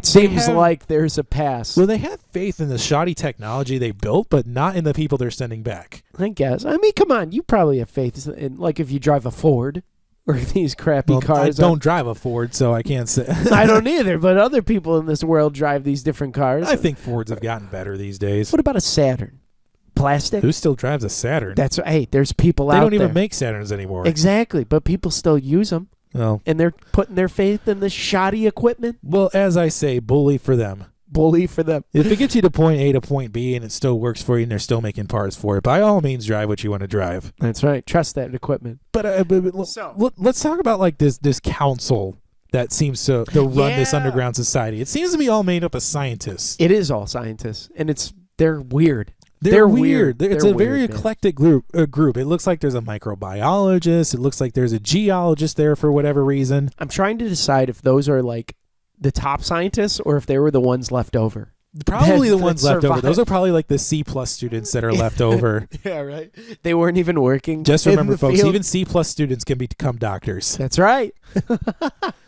Speaker 2: seems like there's a pass.
Speaker 1: Well, they have faith in the shoddy technology they built, but not in the people they're sending back.
Speaker 2: I guess. I mean, come on. You probably have faith in, like, if you drive a Ford. Or these crappy cars.
Speaker 1: I don't drive a Ford, so I can't say.
Speaker 2: I don't either, but other people in this world drive these different cars.
Speaker 1: I think Fords have gotten better these days.
Speaker 2: What about a Saturn? Plastic?
Speaker 1: Who still drives a Saturn?
Speaker 2: Hey, there's people out there.
Speaker 1: They don't even make Saturns anymore.
Speaker 2: Exactly, but people still use them.
Speaker 1: Well,
Speaker 2: and they're putting their faith in the shoddy equipment.
Speaker 1: Well, as I say, bully for them.
Speaker 2: Bully for them.
Speaker 1: If it gets you to point A to point B and it still works for you and they're still making parts for it, by all means, drive what you want to drive.
Speaker 2: That's right. Trust that equipment.
Speaker 1: But let's talk about like this council that seems to run this underground society. It seems to be all made up of scientists.
Speaker 2: It is all scientists, and they're weird.
Speaker 1: They're weird. It's a very eclectic group. It looks like there's a microbiologist. It looks like there's a geologist there for whatever reason.
Speaker 2: I'm trying to decide if those are like the top scientists or if they were the ones left over.
Speaker 1: Probably the ones left over. Those are probably like the C+ students that are left over.
Speaker 2: Yeah, right. They weren't even working.
Speaker 1: Just remember, folks,
Speaker 2: field.
Speaker 1: even C+ students can become doctors.
Speaker 2: That's right.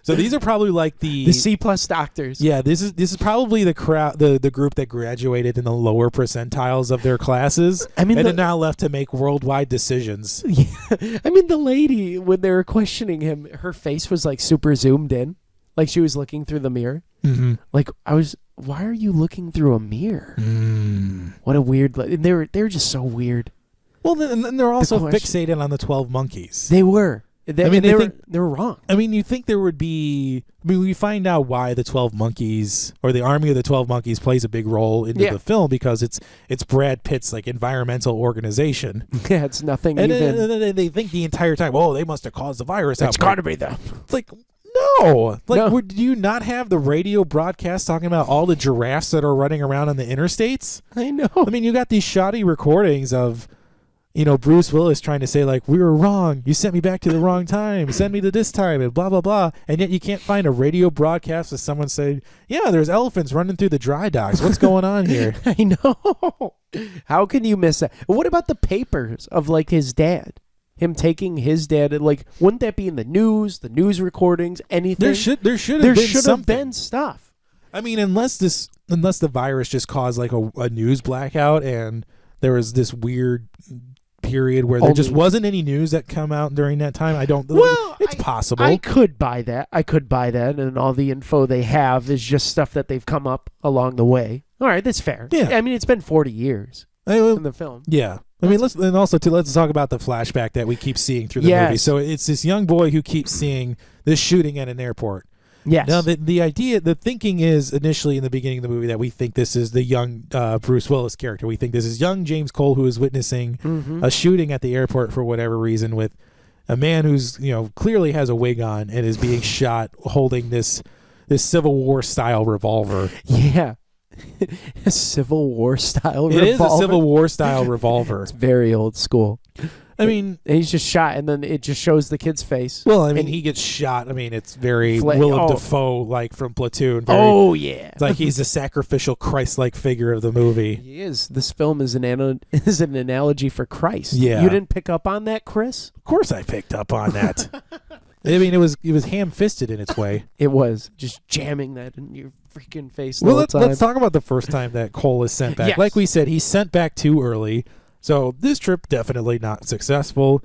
Speaker 1: So these are probably like the
Speaker 2: C+ doctors.
Speaker 1: Yeah, this is probably the crowd, the group that graduated in the lower percentiles of their classes. I mean, and are now left to make worldwide decisions.
Speaker 2: Yeah. I mean, the lady, when they were questioning him, her face was like super zoomed in. Like she was looking through the mirror.
Speaker 1: Mm-hmm.
Speaker 2: Like why are you looking through a mirror? What a weird. They were just so weird.
Speaker 1: Well, then they're also fixated on the 12 monkeys.
Speaker 2: They were. They were wrong.
Speaker 1: I mean, you think there would be. I mean, we find out why the 12 monkeys or the army of the 12 monkeys plays a big role into the film because it's Brad Pitt's like environmental organization.
Speaker 2: Yeah, it's nothing.
Speaker 1: And they think the entire time, oh, they must have caused the virus.
Speaker 2: It's got to be them.
Speaker 1: It's like. No. Do you not have the radio broadcast talking about all the giraffes that are running around on the interstates?
Speaker 2: I know.
Speaker 1: I mean, you got these shoddy recordings of, Bruce Willis trying to say, like, we were wrong. You sent me back to the wrong time. Send me to this time and blah, blah, blah. And yet you can't find a radio broadcast of someone saying, yeah, there's elephants running through the dry docks. What's going on here?
Speaker 2: I know. How can you miss that? What about the papers of, like, his dad? Him taking his dad, like, wouldn't that be in the news recordings, anything?
Speaker 1: There should have been
Speaker 2: stuff.
Speaker 1: I mean, unless the virus just caused like a news blackout and there was this weird period where there just wasn't any news that come out during that time? It's possible.
Speaker 2: I could buy that. And all the info they have is just stuff that they've come up along the way. All right, that's fair.
Speaker 1: Yeah.
Speaker 2: I mean, it's been 40 years in the film.
Speaker 1: Yeah. I mean, let's talk about the flashback that we keep seeing through the movie. So it's this young boy who keeps seeing this shooting at an airport.
Speaker 2: Yes.
Speaker 1: Now, the thinking is initially in the beginning of the movie that we think this is the young Bruce Willis character. We think this is young James Cole who is witnessing a shooting at the airport for whatever reason with a man who's, clearly has a wig on and is being shot holding this Civil War style revolver.
Speaker 2: Yeah. A Civil War style revolver.
Speaker 1: It is a Civil War style revolver.
Speaker 2: It's very old school.
Speaker 1: I mean,
Speaker 2: and he's just shot, and then it just shows the kid's face.
Speaker 1: Well, I mean, he gets shot. I mean, it's very Willem Dafoe, like from Platoon.
Speaker 2: Yeah.
Speaker 1: It's like he's the sacrificial Christ-like figure of the movie.
Speaker 2: He is. This film is an analogy for Christ.
Speaker 1: Yeah.
Speaker 2: You didn't pick up on that, Chris?
Speaker 1: Of course I picked up on that. I mean, it was ham-fisted in its way.
Speaker 2: It was. Just jamming that in your freaking face
Speaker 1: Well,
Speaker 2: the whole time.
Speaker 1: let's talk about the first time that Cole is sent back.
Speaker 2: Yes.
Speaker 1: Like we said, he's sent back too early. So this trip definitely not successful.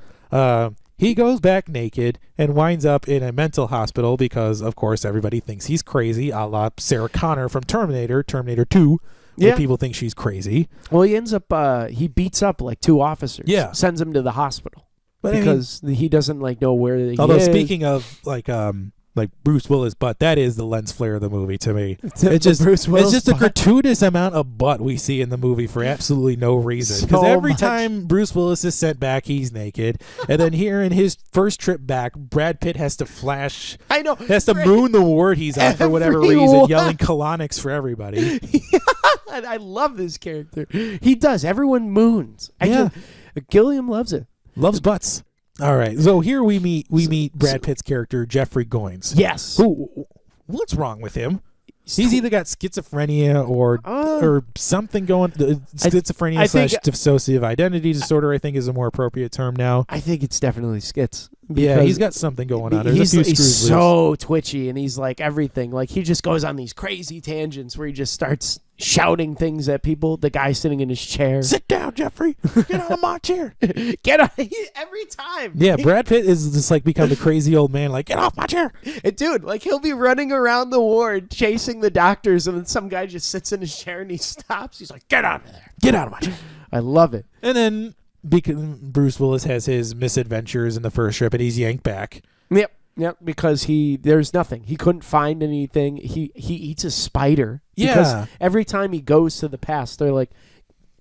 Speaker 1: He goes back naked and winds up in a mental hospital because, of course, everybody thinks he's crazy, a la Sarah Connor from Terminator 2, where people think she's crazy.
Speaker 2: Well, he ends up, he beats up like 2 officers.
Speaker 1: Yeah.
Speaker 2: Sends them to the hospital.
Speaker 1: But
Speaker 2: because he doesn't know where he is.
Speaker 1: Although speaking of like Bruce Willis butt, that is the lens flare of the movie to me. It's just a gratuitous amount of butt we see in the movie for absolutely no reason. Because every time Bruce Willis is sent back, he's naked, and then here in his first trip back, Brad Pitt has to flash.
Speaker 2: I know.
Speaker 1: Has to moon the ward he's on for whatever reason, yelling colonics for everybody.
Speaker 2: I love this character. He does. Everyone moons. Gilliam loves it.
Speaker 1: Loves butts. All right, so here we meet Brad Pitt's character Jeffrey Goins.
Speaker 2: Yes.
Speaker 1: What's wrong with him? He's either got schizophrenia or something going. Schizophrenia slash dissociative identity disorder, I think, is a more appropriate term now.
Speaker 2: I think it's definitely schiz.
Speaker 1: Yeah, he's got something going on. He's
Speaker 2: so twitchy, and he's like everything. Like he just goes on these crazy tangents where he just starts shouting things at people. The guy sitting in his chair.
Speaker 1: Sit down, Jeffrey. Get out of my chair.
Speaker 2: Get out every time.
Speaker 1: Yeah, Brad Pitt is just like become the crazy old man. Like, get off my chair.
Speaker 2: And dude, like he'll be running around the ward chasing the doctors, and then some guy just sits in his chair and he stops. He's like, "Get out of there. Get out of my chair." I love it.
Speaker 1: And then Bruce Willis has his misadventures in the first trip, and he's yanked back.
Speaker 2: Yep, because there's nothing. He couldn't find anything. He eats a spider. Because every time he goes to the past, they're like,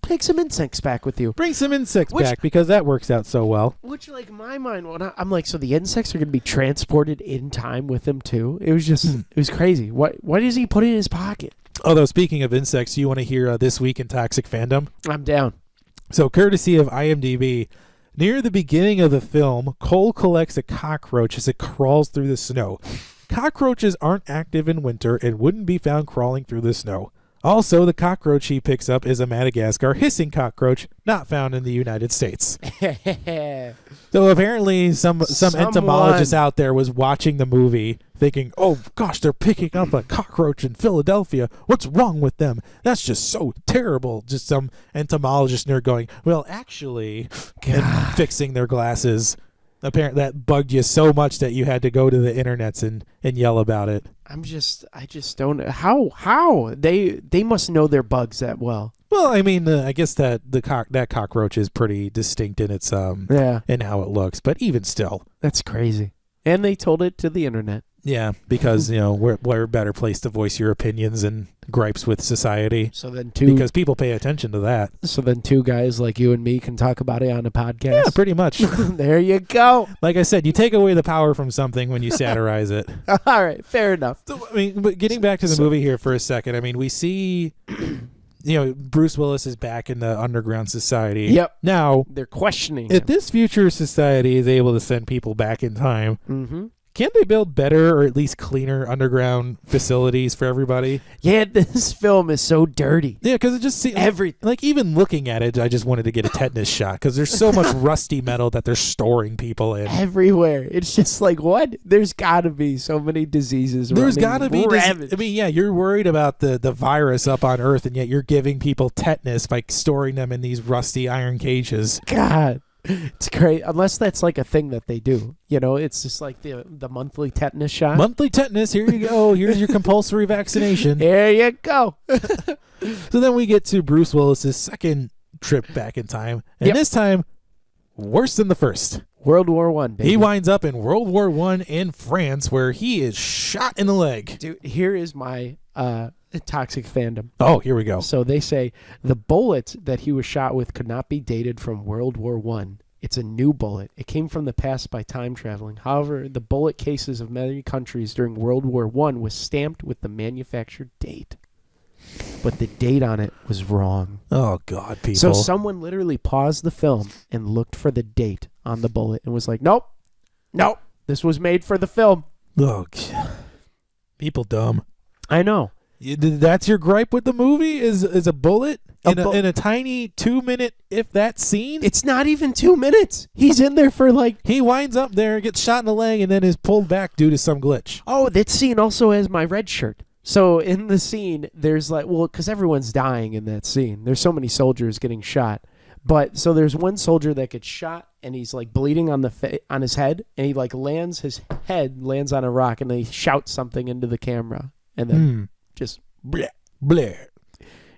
Speaker 2: take some insects back with you.
Speaker 1: Bring some insects back, because that works out so well.
Speaker 2: Which, like, in my mind, I'm like, so the insects are going to be transported in time with him, too? It was just, it was crazy. What does he put in his pocket?
Speaker 1: Although, speaking of insects, you want to hear This Week in Toxic Fandom?
Speaker 2: I'm down.
Speaker 1: So, courtesy of IMDb, near the beginning of the film, Cole collects a cockroach as it crawls through the snow. Cockroaches aren't active in winter and wouldn't be found crawling through the snow. Also, the cockroach he picks up is a Madagascar hissing cockroach, not found in the United States. So apparently some entomologist out there was watching the movie thinking, oh gosh, they're picking up a cockroach in Philadelphia. What's wrong with them? That's just so terrible. Just some entomologist nerd going, well, actually, and fixing their glasses. Apparently that bugged you so much that you had to go to the internets and yell about it. I
Speaker 2: just don't know how they must know their bugs that well.
Speaker 1: Well, I mean, I guess that that cockroach is pretty distinct in its in how it looks, but even still,
Speaker 2: that's crazy. And they told it to the internet.
Speaker 1: Yeah, because we're a better place to voice your opinions and gripes with society.
Speaker 2: So then
Speaker 1: because people pay attention to that.
Speaker 2: So then 2 guys like you and me can talk about it on a podcast.
Speaker 1: Yeah, pretty much.
Speaker 2: There you go.
Speaker 1: Like I said, you take away the power from something when you satirize it.
Speaker 2: All right, fair enough.
Speaker 1: So, I mean, but getting back to the movie here for a second, I mean, we see, Bruce Willis is back in the underground society.
Speaker 2: Yep.
Speaker 1: Now
Speaker 2: they're questioning
Speaker 1: if
Speaker 2: him.
Speaker 1: this future society is able to send people back in time.
Speaker 2: Mm-hmm.
Speaker 1: Can't they build better or at least cleaner underground facilities for everybody?
Speaker 2: Yeah, this film is so dirty.
Speaker 1: Yeah, because it just seems
Speaker 2: everything.
Speaker 1: Like even looking at it, I just wanted to get a tetanus shot because there's so much rusty metal that they're storing people in
Speaker 2: everywhere. It's just like, what? There's got to be so many diseases.
Speaker 1: There's got to be. I mean, yeah, you're worried about the virus up on Earth, and yet you're giving people tetanus by storing them in these rusty iron cages.
Speaker 2: God. It's great, unless that's like a thing that they do. You know, it's just like the monthly tetanus shot.
Speaker 1: Monthly tetanus. Here you go. Here's your compulsory vaccination.
Speaker 2: There you go.
Speaker 1: So then we get to Bruce Willis's second trip back in time, and this time worse than the first.
Speaker 2: World War I, baby.
Speaker 1: He winds up in World War I in France, where he is shot in the leg.
Speaker 2: Dude, here is my toxic fandom.
Speaker 1: Oh, here we go.
Speaker 2: So they say the bullet that he was shot with could not be dated from World War I. It's a new bullet. It came from the past by time traveling. However, the bullet cases of many countries during World War I was stamped with the manufactured date. But the date on it was wrong.
Speaker 1: Oh, God, people.
Speaker 2: So someone literally paused the film and looked for the date on the bullet and was like, nope, this was made for the film.
Speaker 1: Oh, God. People dumb.
Speaker 2: I know.
Speaker 1: That's your gripe with the movie is a bullet in a tiny 2-minute, if that, scene?
Speaker 2: It's not even 2 minutes. He's in there for like...
Speaker 1: He winds up there, gets shot in the leg, and then is pulled back due to some glitch.
Speaker 2: Oh, that scene also has my red shirt. So in the scene, there's like, well, because everyone's dying in that scene. There's so many soldiers getting shot. But so there's one soldier that gets shot, and he's like bleeding on on his head, and he like his head lands on a rock, and then he shouts something into the camera, and then just bleh,
Speaker 1: bleh.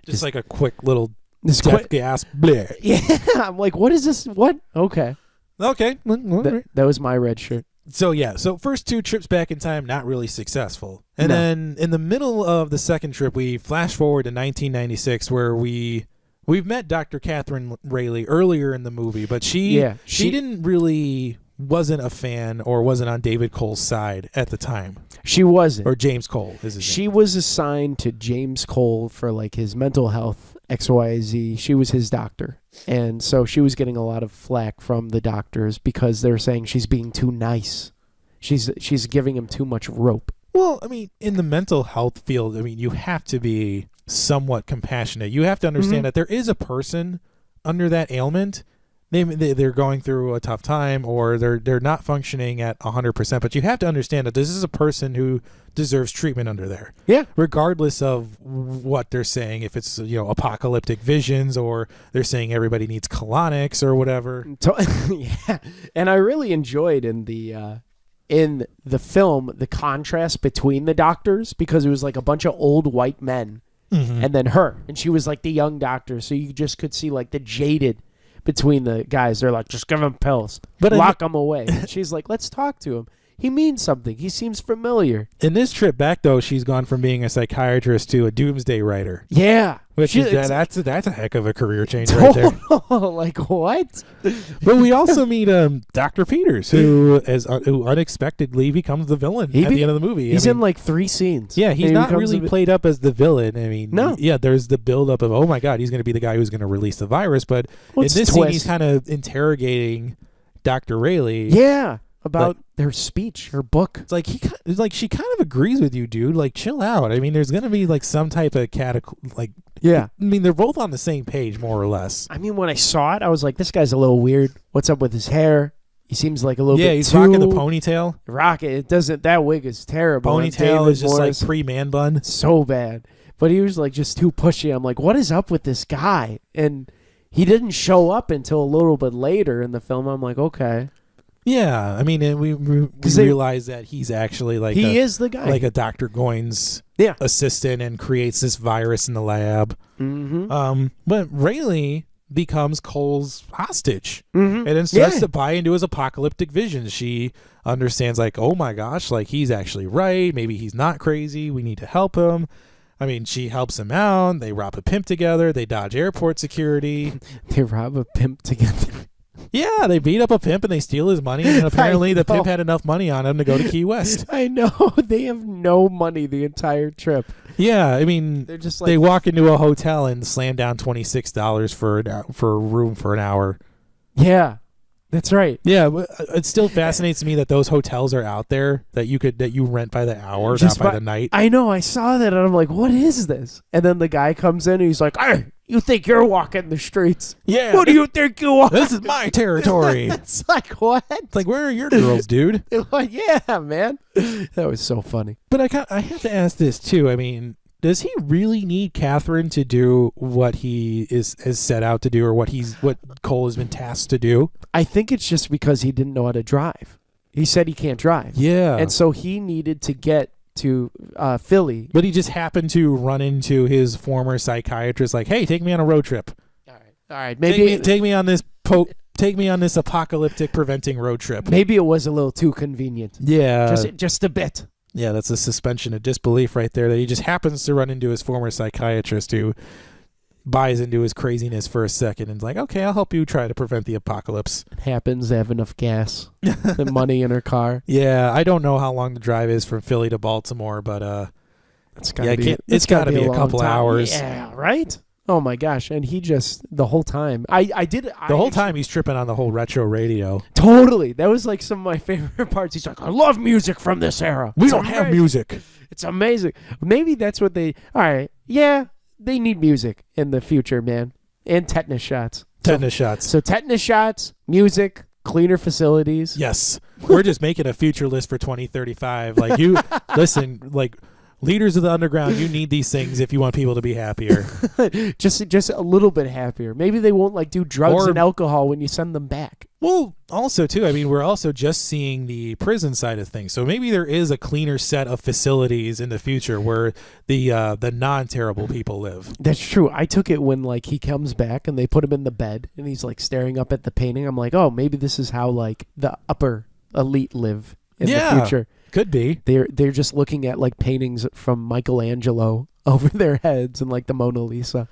Speaker 1: Just like a quick little death gas bleh.
Speaker 2: Yeah, I'm like, what is this? What? Okay.
Speaker 1: That
Speaker 2: was my red shirt.
Speaker 1: So first 2 trips back in time, not really successful. And then in the middle of the second trip, we flash forward to 1996, where we've met Dr. Catherine Rayleigh earlier in the movie, but she didn't really wasn't a fan or wasn't on David Cole's side at the time.
Speaker 2: She wasn't.
Speaker 1: Or James Cole is his name.
Speaker 2: She was assigned to James Cole for like his mental health, XYZ. She was his doctor. And so she was getting a lot of flack from the doctors because they're saying she's being too nice. She's giving him too much rope.
Speaker 1: Well, I mean, in the mental health field, I mean, you have to be somewhat compassionate. You have to understand that there is a person under that ailment. They're going through a tough time, or they're not functioning at 100%. But you have to understand that this is a person who deserves treatment under there.
Speaker 2: Yeah.
Speaker 1: Regardless of what they're saying, if it's apocalyptic visions, or they're saying everybody needs colonics or whatever.
Speaker 2: Yeah, and I really enjoyed in the film the contrast between the doctors, because it was like a bunch of old white men, and then her, and she was like the young doctor. So you just could see like the jaded between the guys. They're like, just give him pills, but lock him away. And she's like, let's talk to him. He means something. He seems familiar.
Speaker 1: In this trip back, though, she's gone from being a psychiatrist to a doomsday writer.
Speaker 2: Yeah.
Speaker 1: That's a heck of a career change right there.
Speaker 2: Like, what?
Speaker 1: But we also meet Dr. Peters, who unexpectedly becomes the villain at the end of the movie.
Speaker 2: He's in like 3 scenes.
Speaker 1: Yeah, he's not really played up as the villain. I mean,
Speaker 2: no.
Speaker 1: Yeah, there's the buildup of, oh my God, he's going to be the guy who's going to release the virus. But in this scene, he's kind of interrogating Dr. Rayleigh.
Speaker 2: Yeah. About her speech, her book.
Speaker 1: It's like she kind of agrees with you, dude. Like, chill out. I mean, there's gonna be like some type of
Speaker 2: yeah.
Speaker 1: I mean, they're both on the same page, more or less.
Speaker 2: I mean, when I saw it, I was like, this guy's a little weird. What's up with his hair? He seems like a little bit.
Speaker 1: Yeah, he's rocking the ponytail.
Speaker 2: It doesn't. That wig is terrible.
Speaker 1: Ponytail is just like pre-man bun.
Speaker 2: So bad. But he was like just too pushy. I'm like, what is up with this guy? And he didn't show up until a little bit later in the film. I'm like, okay.
Speaker 1: Yeah, I mean, we realize that he's actually like
Speaker 2: he is the guy,
Speaker 1: like a Dr. Goines assistant, and creates this virus in the lab. But Rayleigh becomes Cole's hostage, and then starts to buy into his apocalyptic visions. She understands, like, oh my gosh, like he's actually right. Maybe he's not crazy. We need to help him. I mean, she helps him out. They rob a pimp together. They dodge airport security.
Speaker 2: They rob a pimp together.
Speaker 1: Yeah, they beat up a pimp and they steal his money, and apparently the pimp had enough money on him to go to Key West.
Speaker 2: I know. They have no money the entire trip.
Speaker 1: Yeah, I mean,
Speaker 2: they're just like,
Speaker 1: they walk into a hotel and slam down $26 for a room for an hour.
Speaker 2: Yeah, that's right.
Speaker 1: Yeah, but it still fascinates me that those hotels are out there that you rent by the hour, not by the night.
Speaker 2: I know. I saw that and I'm like, what is this? And then the guy comes in and he's like, hey, you think you're walking the streets?
Speaker 1: Yeah.
Speaker 2: What do you think you are?
Speaker 1: This is my territory.
Speaker 2: It's like, what?
Speaker 1: It's like, where are your girls, dude?
Speaker 2: Like, yeah, man. That was so funny.
Speaker 1: But I have to ask this too. I mean, does he really need Catherine to do what he is set out to do, or what Cole has been tasked to do?
Speaker 2: I think it's just because he didn't know how to drive. He said he can't drive.
Speaker 1: Yeah.
Speaker 2: And so he needed to get to Philly.
Speaker 1: But he just happened to run into his former psychiatrist, like, hey, take me on a road trip.
Speaker 2: All right. Maybe
Speaker 1: take me on this apocalyptic preventing road trip.
Speaker 2: Maybe it was a little too convenient.
Speaker 1: Yeah.
Speaker 2: Just a bit.
Speaker 1: Yeah, that's a suspension of disbelief right there, that he just happens to run into his former psychiatrist who buys into his craziness for a second and is like, okay, I'll help you try to prevent the apocalypse.
Speaker 2: It happens. They have enough gas and money in her car.
Speaker 1: Yeah, I don't know how long the drive is from Philly to Baltimore, but
Speaker 2: it's got to
Speaker 1: be a couple hours.
Speaker 2: Yeah, right? Oh my gosh. And he just, the whole time, the
Speaker 1: whole time he's tripping on the whole retro radio.
Speaker 2: Totally. That was like some of my favorite parts. He's like, I love music from this era.
Speaker 1: We don't have music.
Speaker 2: It's amazing. Maybe that's what all right. Yeah, they need music in the future, man. And tetanus shots. So tetanus shots, music, cleaner facilities.
Speaker 1: Yes. We're just making a future list for 2035. Like, you, listen, like, leaders of the underground, you need these things if you want people to be happier.
Speaker 2: just a little bit happier. Maybe they won't like do drugs and alcohol when you send them back.
Speaker 1: Well, also too, I mean, we're also just seeing the prison side of things. So maybe there is a cleaner set of facilities in the future where the non-terrible people live.
Speaker 2: That's true. I took it when like he comes back and they put him in the bed and he's like staring up at the painting. I'm like, oh, maybe this is how like the upper elite live in the future.
Speaker 1: Could be.
Speaker 2: They're just looking at like paintings from Michelangelo over their heads and like the Mona Lisa.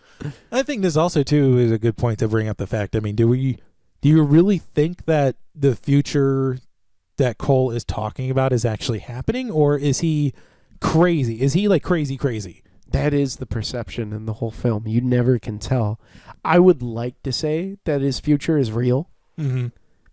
Speaker 1: I think this also too is a good point to bring up the fact. I mean, do you really think that the future that Cole is talking about is actually happening, or is he crazy? Is he like crazy?
Speaker 2: That is the perception in the whole film. You never can tell. I would like to say that his future is real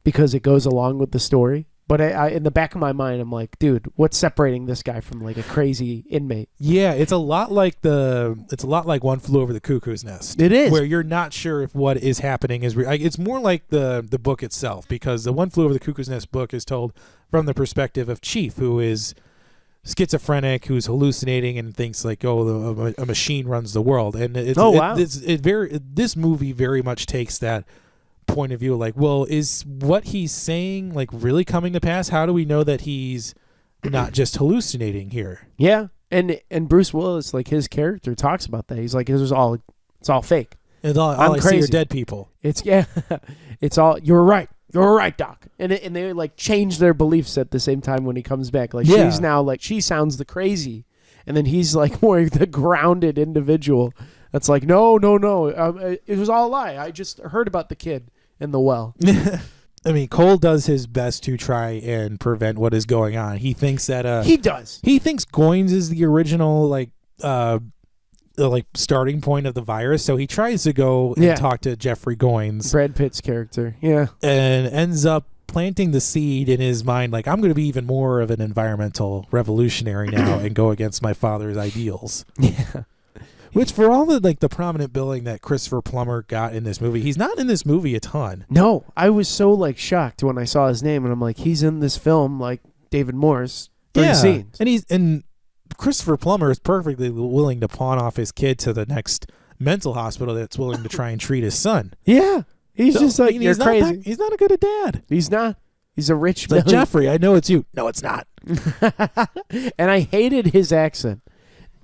Speaker 2: because it goes along with the story. But I, in the back of my mind, I'm like, dude, what's separating this guy from like a crazy inmate?
Speaker 1: Yeah, it's a lot like One Flew Over the Cuckoo's Nest.
Speaker 2: It is,
Speaker 1: where you're not sure if what is happening is real. It's more like the book itself, because the One Flew Over the Cuckoo's Nest book is told from the perspective of Chief, who is schizophrenic, who's hallucinating and thinks like, oh, a machine runs the world. And this movie very much takes that point of view, like, well, is what he's saying like really coming to pass? How do we know that he's not just hallucinating here?
Speaker 2: Yeah, and Bruce Willis, like his character, talks about that. He's like, it's all fake.
Speaker 1: And all I see are dead people.
Speaker 2: It's all. You're right, Doc. And they like change their beliefs at the same time when he comes back. Like she's now like, she sounds the crazy, and then he's like more the grounded individual. That's like, no. It was all a lie. I just heard about the kid in the well.
Speaker 1: I mean, Cole does his best to try and prevent what is going on. He thinks that
Speaker 2: he does.
Speaker 1: He thinks Goins is the original like starting point of the virus. So he tries to go and talk to Jeffrey Goins,
Speaker 2: Brad Pitt's character. Yeah,
Speaker 1: and ends up planting the seed in his mind, like, I'm going to be even more of an environmental revolutionary now and go against my father's ideals.
Speaker 2: Yeah.
Speaker 1: Which, for all the like the prominent billing that Christopher Plummer got in this movie, he's not in this movie a ton.
Speaker 2: No, I was so like shocked when I saw his name, and I'm like, he's in this film like David Morse. 3 scenes.
Speaker 1: And Christopher Plummer is perfectly willing to pawn off his kid to the next mental hospital that's willing to try and treat his son.
Speaker 2: Yeah, he's just like, you're crazy.
Speaker 1: He's not a good dad.
Speaker 2: He's not. He's a rich.
Speaker 1: Like, Jeffrey, I know it's you. No, it's not.
Speaker 2: And I hated his accent.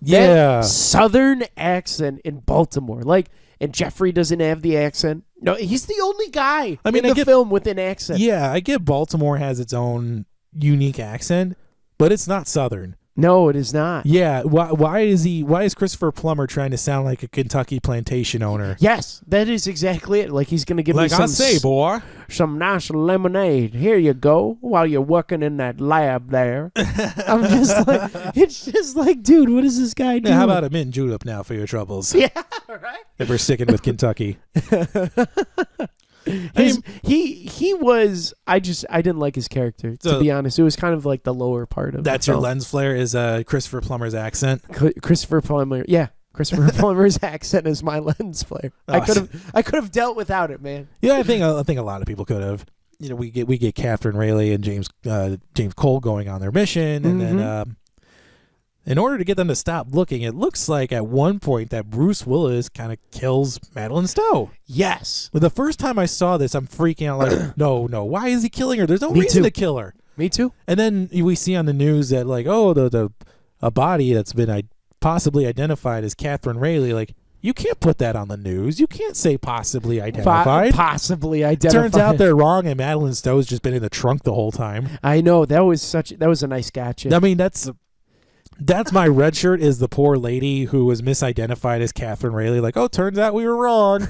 Speaker 1: Yeah,
Speaker 2: that southern accent in Baltimore. Like, and Jeffrey doesn't have the accent. No, he's the only guy in the film with an accent.
Speaker 1: Yeah, I get Baltimore has its own unique accent, but it's not southern.
Speaker 2: No, it is not.
Speaker 1: Yeah, why is Christopher Plummer trying to sound like a Kentucky plantation owner?
Speaker 2: Yes, that is exactly it. Like, he's going to give me some nice lemonade. Here you go, while you're working in that lab there. I'm just like, it's just like, dude, what is this guy doing?
Speaker 1: How about a mint julep now for your troubles?
Speaker 2: Yeah, right?
Speaker 1: If we're sticking with Kentucky.
Speaker 2: He was, I didn't like his character, to be honest. It was kind of like the lower part of
Speaker 1: that's your lens flare is Christopher Plummer's accent.
Speaker 2: Christopher Plummer's accent is my lens flare. I could have dealt without it, man.
Speaker 1: Yeah, I think a lot of people could have. You know, we get Catherine Rayleigh and James Cole going on their mission, and then in order to get them to stop looking, it looks like at one point that Bruce Willis kind of kills Madeline Stowe.
Speaker 2: Yes.
Speaker 1: But the first time I saw this, I'm freaking out like, no, why is he killing her? There's no reason to kill her.
Speaker 2: Me too.
Speaker 1: And then we see on the news that like, a body that's been possibly identified as Catherine Rayleigh, like, you can't put that on the news. You can't say possibly identified.
Speaker 2: Possibly identified.
Speaker 1: Turns out they're wrong, and Madeline Stowe's just been in the trunk the whole time.
Speaker 2: I know. That was a nice gotcha.
Speaker 1: I mean, that's my red shirt, is the poor lady who was misidentified as Catherine Rayleigh. Like, oh, turns out we were wrong.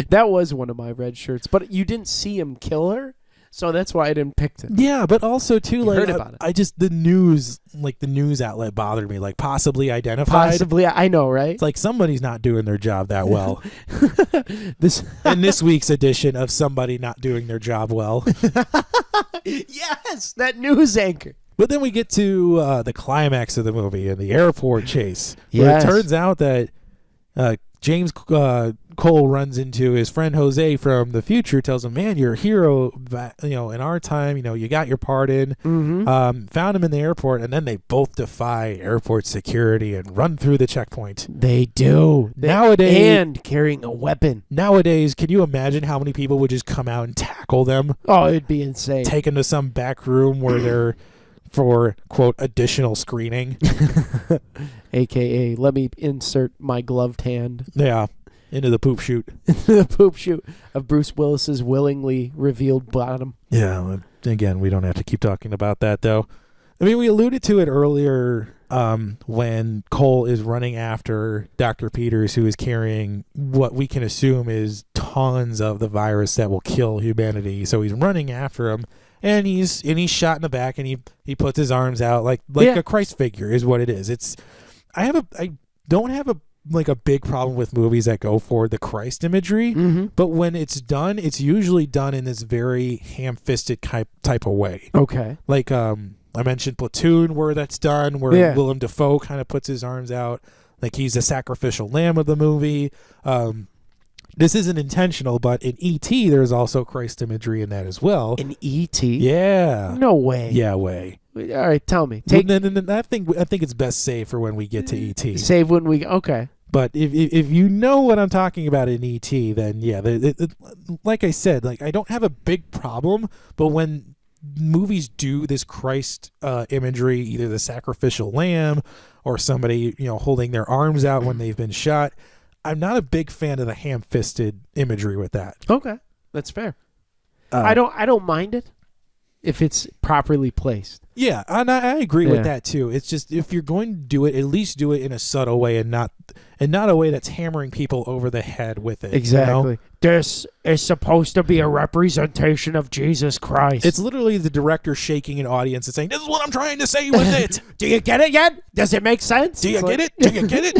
Speaker 2: That was one of my red shirts. But you didn't see him kill her, so that's why I didn't pick it.
Speaker 1: Yeah, but also too, like,
Speaker 2: heard about it.
Speaker 1: I just the news outlet bothered me. Like, possibly identified.
Speaker 2: Possibly, I know, right?
Speaker 1: It's like somebody's not doing their job that well.
Speaker 2: In
Speaker 1: this week's edition of somebody not doing their job well.
Speaker 2: Yes, that news anchor.
Speaker 1: But then we get to the climax of the movie and the airport chase.
Speaker 2: Yes.
Speaker 1: Where it turns out that James Cole runs into his friend Jose from the future, tells him, man, you're a hero, in our time, you got your part in.
Speaker 2: Mm-hmm.
Speaker 1: Found him in the airport, and then they both defy airport security and run through the checkpoint.
Speaker 2: They do.
Speaker 1: Nowadays,
Speaker 2: and carrying a weapon.
Speaker 1: Nowadays, can you imagine how many people would just come out and tackle them?
Speaker 2: Oh, it'd be insane.
Speaker 1: Take them to some back room where they're for, quote, additional screening.
Speaker 2: AKA, let me insert my gloved hand.
Speaker 1: Yeah, into the poop chute.
Speaker 2: The poop chute of Bruce Willis's willingly revealed bottom.
Speaker 1: Yeah, again, we don't have to keep talking about that, though. I mean, we alluded to it earlier when Cole is running after Dr. Peters, who is carrying what we can assume is tons of the virus that will kill humanity. So he's running after him. And he's shot in the back, and he puts his arms out like a Christ figure is what it is. I don't have a big problem with movies that go for the Christ imagery, but when it's done, it's usually done in this very ham-fisted type of way.
Speaker 2: Okay.
Speaker 1: Like I mentioned Platoon, where that's done, where Willem Dafoe kind of puts his arms out like he's the sacrificial lamb of the movie. This isn't intentional, but in E.T. there's also Christ imagery in that as well.
Speaker 2: In E.T.?
Speaker 1: Yeah.
Speaker 2: No way.
Speaker 1: Yeah, way.
Speaker 2: All right, tell me.
Speaker 1: I think it's best saved for when we get to E.T.
Speaker 2: Save when we... Okay.
Speaker 1: But if you know what I'm talking about in E.T., then yeah, like I said, like I don't have a big problem, but when movies do this Christ imagery, either the sacrificial lamb or somebody holding their arms out when they've been shot, I'm not a big fan of the ham-fisted imagery with that.
Speaker 2: Okay, that's fair. I don't mind it if it's properly placed.
Speaker 1: Yeah, and I agree with that too. It's just if you're going to do it, at least do it in a subtle way and not a way that's hammering people over the head with it.
Speaker 2: Exactly. This is supposed to be a representation of Jesus Christ.
Speaker 1: It's literally the director shaking an audience and saying, "This is what I'm trying to say with it."
Speaker 2: Do you get it yet? Does it make sense?
Speaker 1: Do you get it? Do you get it?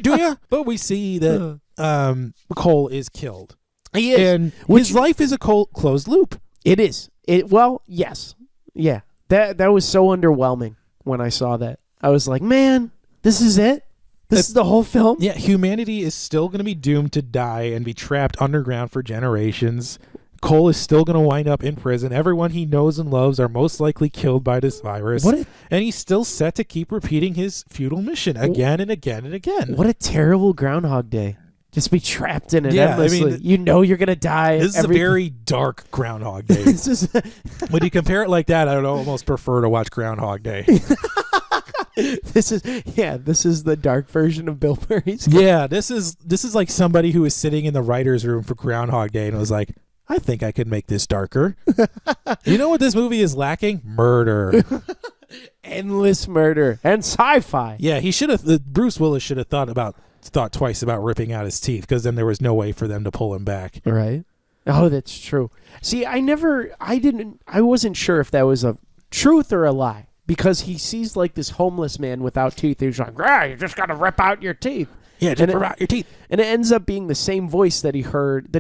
Speaker 1: Do you? But we see that Cole is killed.
Speaker 2: He is,
Speaker 1: and his life is a closed loop.
Speaker 2: It is. Yes. Yeah. That was so underwhelming when I saw that. I was like, man, this is it? This is the whole film?
Speaker 1: Yeah, humanity is still going to be doomed to die and be trapped underground for generations. Cole is still going to wind up in prison. Everyone he knows and loves are most likely killed by this virus. And he's still set to keep repeating his futile mission again and again and again.
Speaker 2: What a terrible Groundhog Day. Just be trapped in it endlessly. I mean, you're going to die.
Speaker 1: This is a very dark Groundhog Day. When you compare it like that, I would almost prefer to watch Groundhog Day.
Speaker 2: This is the dark version of Bill Murray's.
Speaker 1: Yeah, this is like somebody who was sitting in the writer's room for Groundhog Day and was like, I think I could make this darker. You know what this movie is lacking? Murder.
Speaker 2: Endless murder. And sci-fi.
Speaker 1: Yeah, Bruce Willis should have thought twice about ripping out his teeth, because then there was no way for them to pull him back.
Speaker 2: Right. Oh, that's true. See, I wasn't sure if that was a truth or a lie, because he sees like this homeless man without teeth. He's like, you just got to rip out your teeth.
Speaker 1: Yeah, just rip out your teeth.
Speaker 2: And it ends up being the same voice that he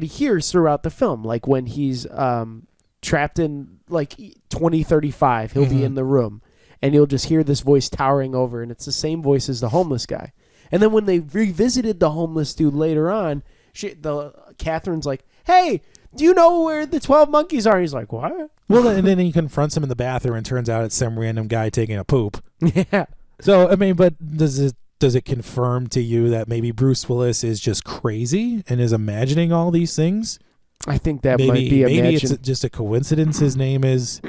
Speaker 2: hears throughout the film. Like when he's trapped in like 2035, he'll be in the room and you'll just hear this voice towering over, and it's the same voice as the homeless guy. And then when they revisited the homeless dude later on, Catherine's like, hey, do you know where the 12 monkeys are? And he's like, what?
Speaker 1: Well, and then he confronts him in the bathroom, and turns out it's some random guy taking a poop.
Speaker 2: Yeah.
Speaker 1: So I mean, but does it confirm to you that maybe Bruce Willis is just crazy and is imagining all these things?
Speaker 2: I think that might be
Speaker 1: maybe
Speaker 2: imagined.
Speaker 1: it's just a coincidence. His name is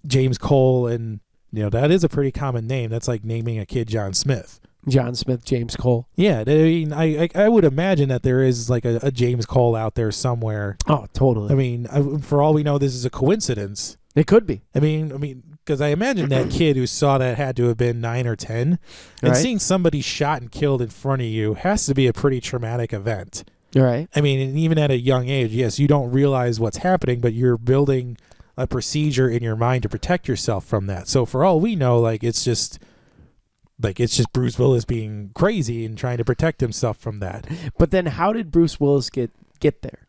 Speaker 1: James Cole, and that is a pretty common name. That's like naming a kid John Smith.
Speaker 2: John Smith, James Cole.
Speaker 1: Yeah, I mean, I would imagine that there is like a James Cole out there somewhere.
Speaker 2: Oh, totally.
Speaker 1: I mean, for all we know, this is a coincidence.
Speaker 2: It could be.
Speaker 1: I mean, because I imagine that kid who saw that had to have been 9 or 10, and
Speaker 2: Right.
Speaker 1: seeing somebody shot and killed in front of you has to be a pretty traumatic event.
Speaker 2: Right.
Speaker 1: I mean, and even at a young age, yes, you don't realize what's happening, but you're building a procedure in your mind to protect yourself from that. So for all we know, it's just Bruce Willis being crazy and trying to protect himself from that.
Speaker 2: But then how did Bruce Willis get there?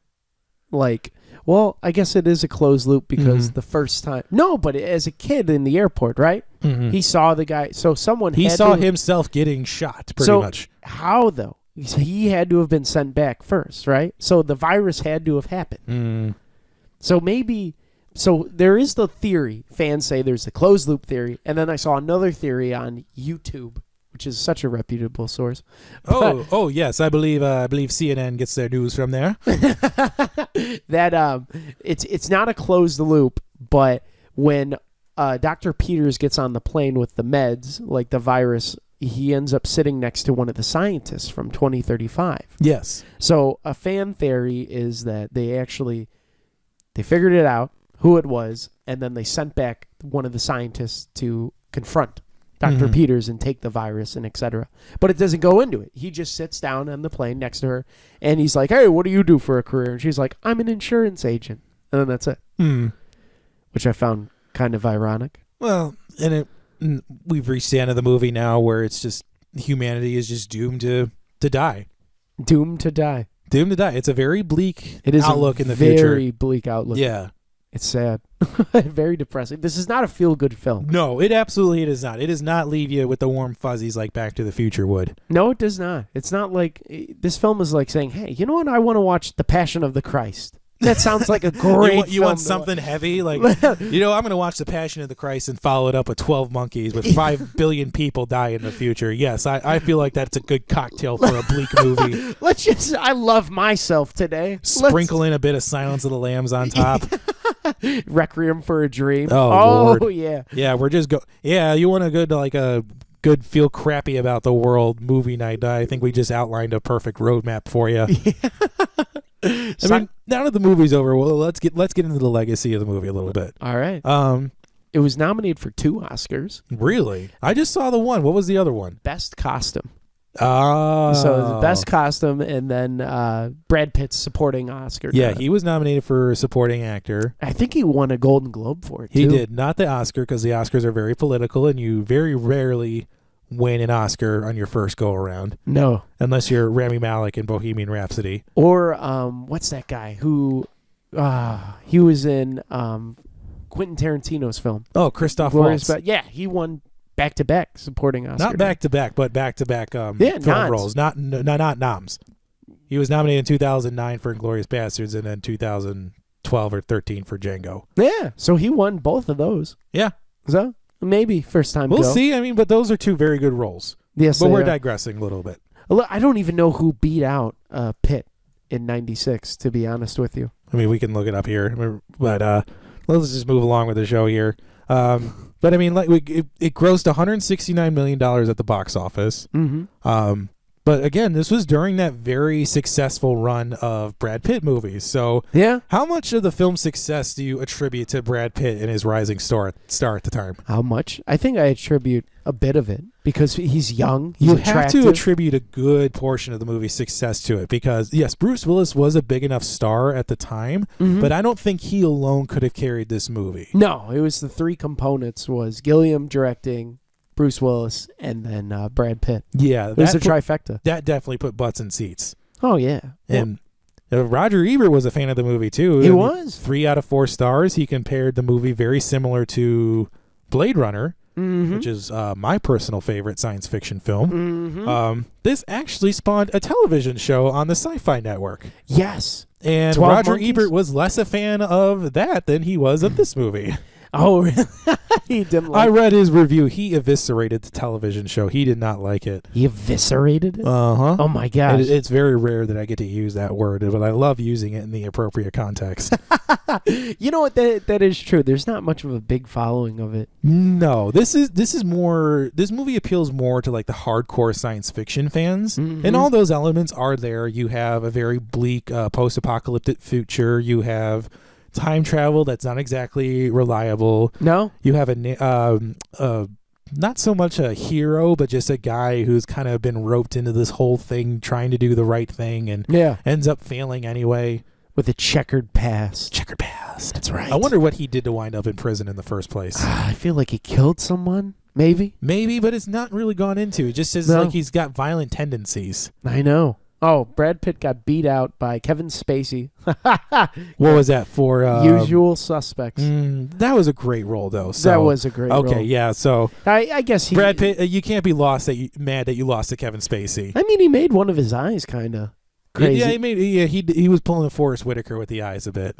Speaker 2: Well, I guess it is a closed loop because the first time. No, but as a kid in the airport, right?
Speaker 1: Mm-hmm.
Speaker 2: He saw the guy. So someone
Speaker 1: He
Speaker 2: had
Speaker 1: saw
Speaker 2: to,
Speaker 1: himself getting shot, pretty much.
Speaker 2: How though? He had to have been sent back first, right? So the virus had to have happened. So maybe. So there is the theory. Fans say there's a closed loop theory, and then I saw another theory on YouTube, which is such a reputable source.
Speaker 1: Oh yes, I believe CNN gets their news from there.
Speaker 2: That it's not a closed loop, but when Dr. Peters gets on the plane with the meds, like the virus, he ends up sitting next to one of the scientists from 2035.
Speaker 1: Yes.
Speaker 2: So a fan theory is that they figured it out, who it was, and then they sent back one of the scientists to confront Dr. Peters and take the virus and etc. But it doesn't go into it. He just sits down on the plane next to her, and he's like, "Hey, what do you do for a career?" And she's like, "I'm an insurance agent." And then that's it. Which I found kind of ironic.
Speaker 1: Well, we've reached the end of the movie now where it's just humanity is just doomed to die.
Speaker 2: Doomed to die.
Speaker 1: Doomed to die. It's a very bleak
Speaker 2: It is
Speaker 1: outlook
Speaker 2: a
Speaker 1: in the future.
Speaker 2: very bleak outlook.
Speaker 1: Yeah.
Speaker 2: It's sad. Very depressing. This is not a feel-good film.
Speaker 1: No, it absolutely is not. It does not leave you with the warm fuzzies like Back to the Future would.
Speaker 2: No, it does not. It's not like this film is like saying, "Hey, you know what? I want to watch The Passion of the Christ." That sounds like a great.
Speaker 1: You want something heavy, like I'm going to watch The Passion of the Christ and follow it up with 12 Monkeys with 5 billion people die in the future. Yes, I feel like that's a good cocktail for a bleak movie.
Speaker 2: I love myself today.
Speaker 1: Sprinkle in a bit of Silence of the Lambs on top.
Speaker 2: Requiem for a Dream.
Speaker 1: Oh, Lord.
Speaker 2: Yeah.
Speaker 1: Yeah, we're just you want a good feel crappy about the world movie night. I think we just outlined a perfect roadmap for you. I mean, now that the movie's over, well, let's get into the legacy of the movie a little bit.
Speaker 2: All right. It was nominated for 2 Oscars.
Speaker 1: Really? I just saw the one. What was the other one?
Speaker 2: Best costume.
Speaker 1: Oh.
Speaker 2: So the best costume, and then Brad Pitt's supporting Oscar.
Speaker 1: Yeah, he was nominated for supporting actor.
Speaker 2: I think he won a Golden Globe for it, too.
Speaker 1: He did. Not the Oscar, because the Oscars are very political, and you very rarely win an Oscar on your first go-around.
Speaker 2: No.
Speaker 1: Unless you're Rami Malek in Bohemian Rhapsody.
Speaker 2: Or, what's that guy who... he was in Quentin Tarantino's film.
Speaker 1: Oh, Christoph
Speaker 2: Waltz.
Speaker 1: Waltz.
Speaker 2: Yeah, he won back-to-back supporting Oscar.
Speaker 1: Not back-to-back, but back-to-back film
Speaker 2: nods.
Speaker 1: roles. Not noms. He was nominated in 2009 for Inglourious Basterds and then 2012 or 13 for Django.
Speaker 2: Yeah, so he won both of those.
Speaker 1: Yeah.
Speaker 2: So, maybe first time
Speaker 1: We'll
Speaker 2: go.
Speaker 1: see. I mean, but those are 2 very good roles.
Speaker 2: Yes,
Speaker 1: But
Speaker 2: they
Speaker 1: we're
Speaker 2: are.
Speaker 1: digressing a little bit.
Speaker 2: I don't even know who beat out Pitt in 96, to be honest with you.
Speaker 1: I mean, we can look it up here. But let's just move along with the show here. But I mean, it grossed $169 million at the box office.
Speaker 2: Mm-hmm.
Speaker 1: But again, this was during that very successful run of Brad Pitt movies. So
Speaker 2: Yeah.
Speaker 1: how much of the film's success do you attribute to Brad Pitt and his rising star at the time?
Speaker 2: How much? I think I attribute a bit of it because he's young. He's
Speaker 1: You
Speaker 2: attractive.
Speaker 1: have to attribute a good portion of the movie's success to it because, yes, Bruce Willis was a big enough star at the time, but I don't think he alone could have carried this movie.
Speaker 2: No, it was the 3 components was Gilliam directing, Bruce Willis, and then Brad Pitt.
Speaker 1: Yeah.
Speaker 2: It was a trifecta.
Speaker 1: That definitely put butts in seats.
Speaker 2: Oh, yeah.
Speaker 1: And Roger Ebert was a fan of the movie, too.
Speaker 2: He was.
Speaker 1: 3 out of 4 stars. He compared the movie very similar to Blade Runner, which is my personal favorite science fiction film. This actually spawned a television show on the Sci-Fi network.
Speaker 2: Yes.
Speaker 1: And
Speaker 2: 12
Speaker 1: Roger
Speaker 2: Monkeys?
Speaker 1: Ebert was less a fan of that than he was of this movie.
Speaker 2: Oh, really? He didn't
Speaker 1: I
Speaker 2: like.
Speaker 1: read his review. He eviscerated the television show. He did not like it.
Speaker 2: He eviscerated it.
Speaker 1: Uh-huh.
Speaker 2: Oh my gosh!
Speaker 1: It's very rare that I get to use that word, but I love using it in the appropriate context.
Speaker 2: You know what? That is true. There's not much of a big following of it.
Speaker 1: No, this is more. This movie appeals more to like the hardcore science fiction fans, and all those elements are there. You have a very bleak post-apocalyptic future. You have time travel that's not exactly reliable.
Speaker 2: No,
Speaker 1: You have not so much a hero, but just a guy who's kind of been roped into this whole thing, trying to do the right thing, and
Speaker 2: yeah,
Speaker 1: ends up failing anyway.
Speaker 2: with a checkered past.
Speaker 1: Checkered past.
Speaker 2: That's right.
Speaker 1: I wonder what he did to wind up in prison in the first place.
Speaker 2: I feel like he killed someone. Maybe.
Speaker 1: Maybe, but it's not really gone into. It just says
Speaker 2: No.
Speaker 1: like he's got violent tendencies.
Speaker 2: I know. Oh, Brad Pitt got beat out by Kevin Spacey.
Speaker 1: What was that for?
Speaker 2: Usual Suspects.
Speaker 1: That was a great role, though. So,
Speaker 2: That was a great role.
Speaker 1: okay. Yeah. So
Speaker 2: I guess he.
Speaker 1: Brad Pitt, you can't be mad that you lost to Kevin Spacey.
Speaker 2: I mean, he made one of his eyes kind of crazy.
Speaker 1: Yeah, he was pulling a Forrest Whitaker with the eyes a bit.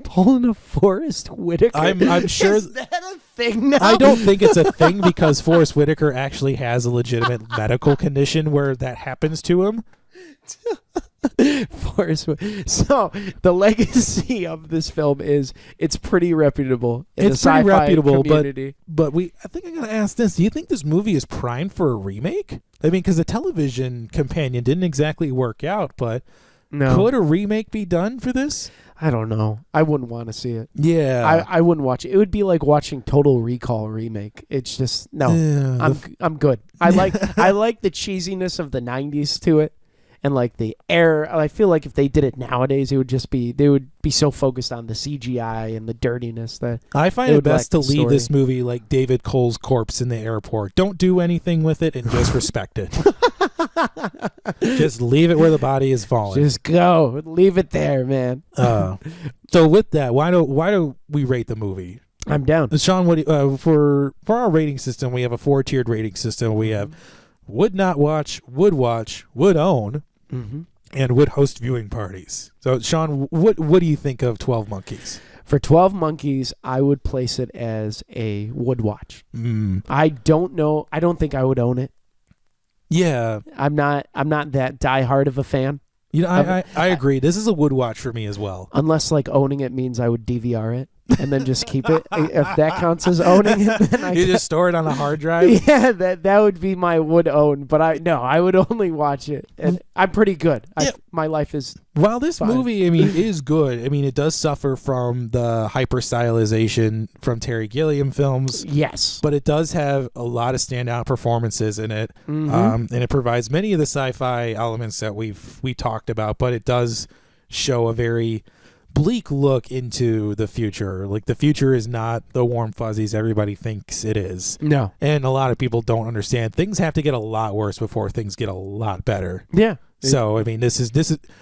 Speaker 2: Pulling a Forrest Whitaker.
Speaker 1: I'm sure.
Speaker 2: Is that a thing now?
Speaker 1: I don't think it's a thing because Forrest Whitaker actually has a legitimate medical condition where that happens to him.
Speaker 2: Forrest. So the legacy of this film is it's pretty reputable. In
Speaker 1: It's
Speaker 2: the
Speaker 1: pretty
Speaker 2: sci-fi
Speaker 1: reputable,
Speaker 2: community.
Speaker 1: but I think I gotta ask this: do you think this movie is primed for a remake? I mean, because the television companion didn't exactly work out, but
Speaker 2: No,
Speaker 1: could a remake be done for this?
Speaker 2: I don't know. I wouldn't want to see it.
Speaker 1: Yeah,
Speaker 2: I wouldn't watch it. It would be like watching Total Recall remake. It's just no.
Speaker 1: Yeah,
Speaker 2: I'm good. I like the cheesiness of the 90s to it. And like the air, I feel like if they did it nowadays, it would just be they would be so focused on the CGI and the dirtiness that
Speaker 1: I find
Speaker 2: it
Speaker 1: it
Speaker 2: would
Speaker 1: best to
Speaker 2: lack the
Speaker 1: leave this
Speaker 2: story.
Speaker 1: movie like David Cole's corpse in the airport. Don't do anything with it and just respect it. Just leave it where the body is falling.
Speaker 2: just go, leave it there, man.
Speaker 1: So with that, why do we rate the movie?
Speaker 2: I'm down.
Speaker 1: Sean, what do you, for our rating system, we have a 4-tiered rating system. We have would not watch, would own, and would host viewing parties. So, Sean, what do you think of 12 Monkeys?
Speaker 2: For 12 Monkeys, I would place it as a would watch. I don't know. I don't think I would own it.
Speaker 1: Yeah,
Speaker 2: I'm not that diehard of a fan.
Speaker 1: you know, I agree. This is a would watch for me as well.
Speaker 2: Unless like owning it means I would DVR it and then just keep it. If that counts as owning it, then
Speaker 1: You just store it on a hard drive.
Speaker 2: yeah, that would be my would own. But I would only watch it, and I'm pretty good.
Speaker 1: Yeah.
Speaker 2: My life is
Speaker 1: While this
Speaker 2: fine.
Speaker 1: movie, I mean, is good. I mean, it does suffer from the hyper stylization from Terry Gilliam films.
Speaker 2: yes.
Speaker 1: But it does have a lot of standout performances in it, and it provides many of the sci-fi elements that we talked about. But it does show a very bleak look into the future. Like the future is not the warm fuzzies everybody thinks it is,
Speaker 2: No.
Speaker 1: and a lot of people don't understand. Things have to get a lot worse before things get a lot better.
Speaker 2: Yeah.
Speaker 1: So I mean, this is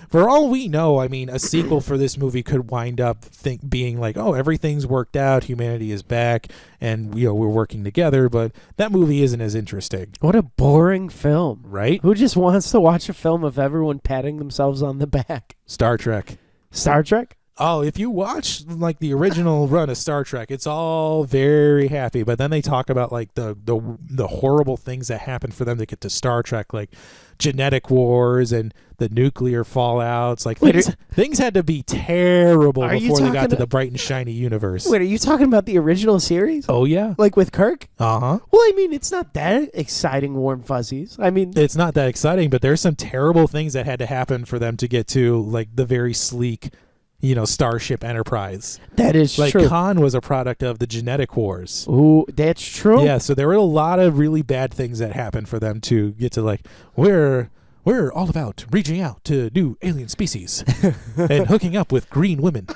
Speaker 1: for all we know. I mean, a sequel for this movie could wind up being like, oh, everything's worked out, humanity is back, and we're working together. But that movie isn't as interesting,
Speaker 2: What a boring film.
Speaker 1: right?
Speaker 2: Who just wants to watch a film of everyone patting themselves on the back?
Speaker 1: Star Trek.
Speaker 2: Star Trek?
Speaker 1: Oh, if you watch like the original run of Star Trek, it's all very happy. But then they talk about like the horrible things that happen for them to get to Star Trek, like genetic wars and the nuclear fallouts. Like
Speaker 2: Wait,
Speaker 1: things had to be terrible
Speaker 2: Are you
Speaker 1: before they got
Speaker 2: talking
Speaker 1: to the bright and shiny universe.
Speaker 2: Wait, are you talking about the original series?
Speaker 1: Oh yeah.
Speaker 2: Like with Kirk?
Speaker 1: Uh-huh.
Speaker 2: Well, I mean, it's not that exciting, warm fuzzies. I mean,
Speaker 1: It's not that exciting, but there's some terrible things that had to happen for them to get to like the very sleek, Starship Enterprise.
Speaker 2: that is
Speaker 1: Like
Speaker 2: true.
Speaker 1: Khan was a product of the genetic wars.
Speaker 2: Ooh, that's true.
Speaker 1: Yeah, so there were a lot of really bad things that happened for them to get to like we're all about reaching out to new alien species and hooking up with green women.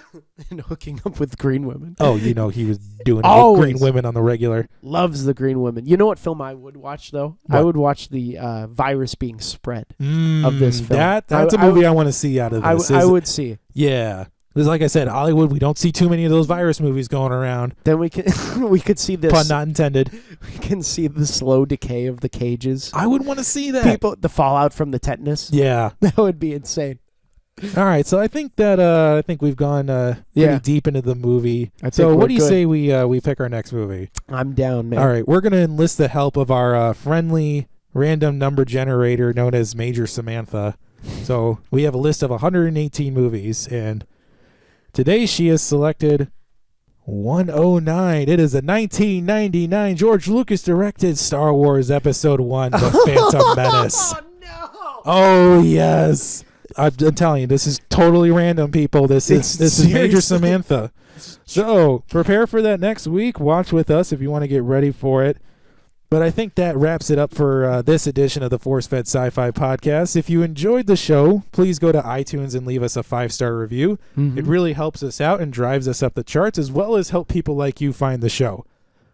Speaker 2: And hooking up with green women.
Speaker 1: Oh, he was doing it with
Speaker 2: Always.
Speaker 1: green women on the regular.
Speaker 2: Loves the green women. You know what film I would watch, though? I
Speaker 1: What?
Speaker 2: would watch the virus being spread of this film.
Speaker 1: That's a movie I want to see out of this.
Speaker 2: I would see it.
Speaker 1: Yeah. Because like I said, Hollywood, we don't see too many of those virus movies going around.
Speaker 2: Then we can we could see this.
Speaker 1: Pun not intended.
Speaker 2: We can see the slow decay of the cages.
Speaker 1: I would want to see that.
Speaker 2: People, the fallout from the tetanus.
Speaker 1: Yeah.
Speaker 2: That would be insane.
Speaker 1: All right, so I think that I think we've gone pretty deep into the movie. So what do you say we pick our next movie?
Speaker 2: I'm down, man.
Speaker 1: All right, we're gonna enlist the help of our friendly random number generator known as Major Samantha. So we have a list of 118 movies, and today she has selected 109. It is a 1999 George Lucas directed Star Wars Episode 1, The Phantom Menace.
Speaker 2: Oh, no!
Speaker 1: Oh, yes. I'm telling you, this is totally random, people. This is Major Samantha. So prepare for that next week. Watch with us if you want to get ready for it. But I think that wraps it up for this edition of the Force Fed Sci-Fi Podcast. If you enjoyed the show, please go to iTunes and leave us a 5-star review. Mm-hmm. It really helps us out and drives us up the charts, as well as help people like you find the show.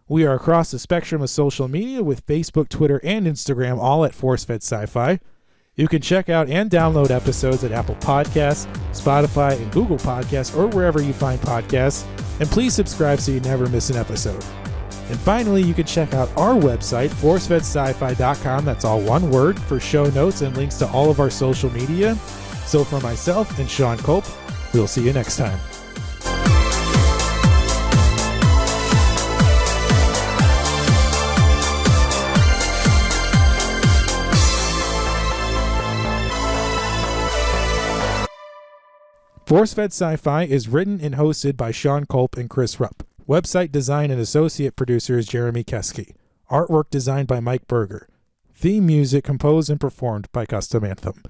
Speaker 1: We are across the spectrum of social media with Facebook, Twitter, and Instagram, all at Force Fed Sci-Fi. You can check out and download episodes at Apple Podcasts, Spotify, and Google Podcasts, or wherever you find podcasts. And please subscribe so you never miss an episode. And finally, you can check out our website, forcefedsci-fi.com. That's all one word, for show notes and links to all of our social media. So for myself and Sean Culp, we'll see you next time. Force Fed Sci-Fi is written and hosted by Sean Culp and Chris Rupp. Website design and associate producer is Jeremy Keski. Artwork designed by Mike Berger. Theme music composed and performed by Custom Anthem.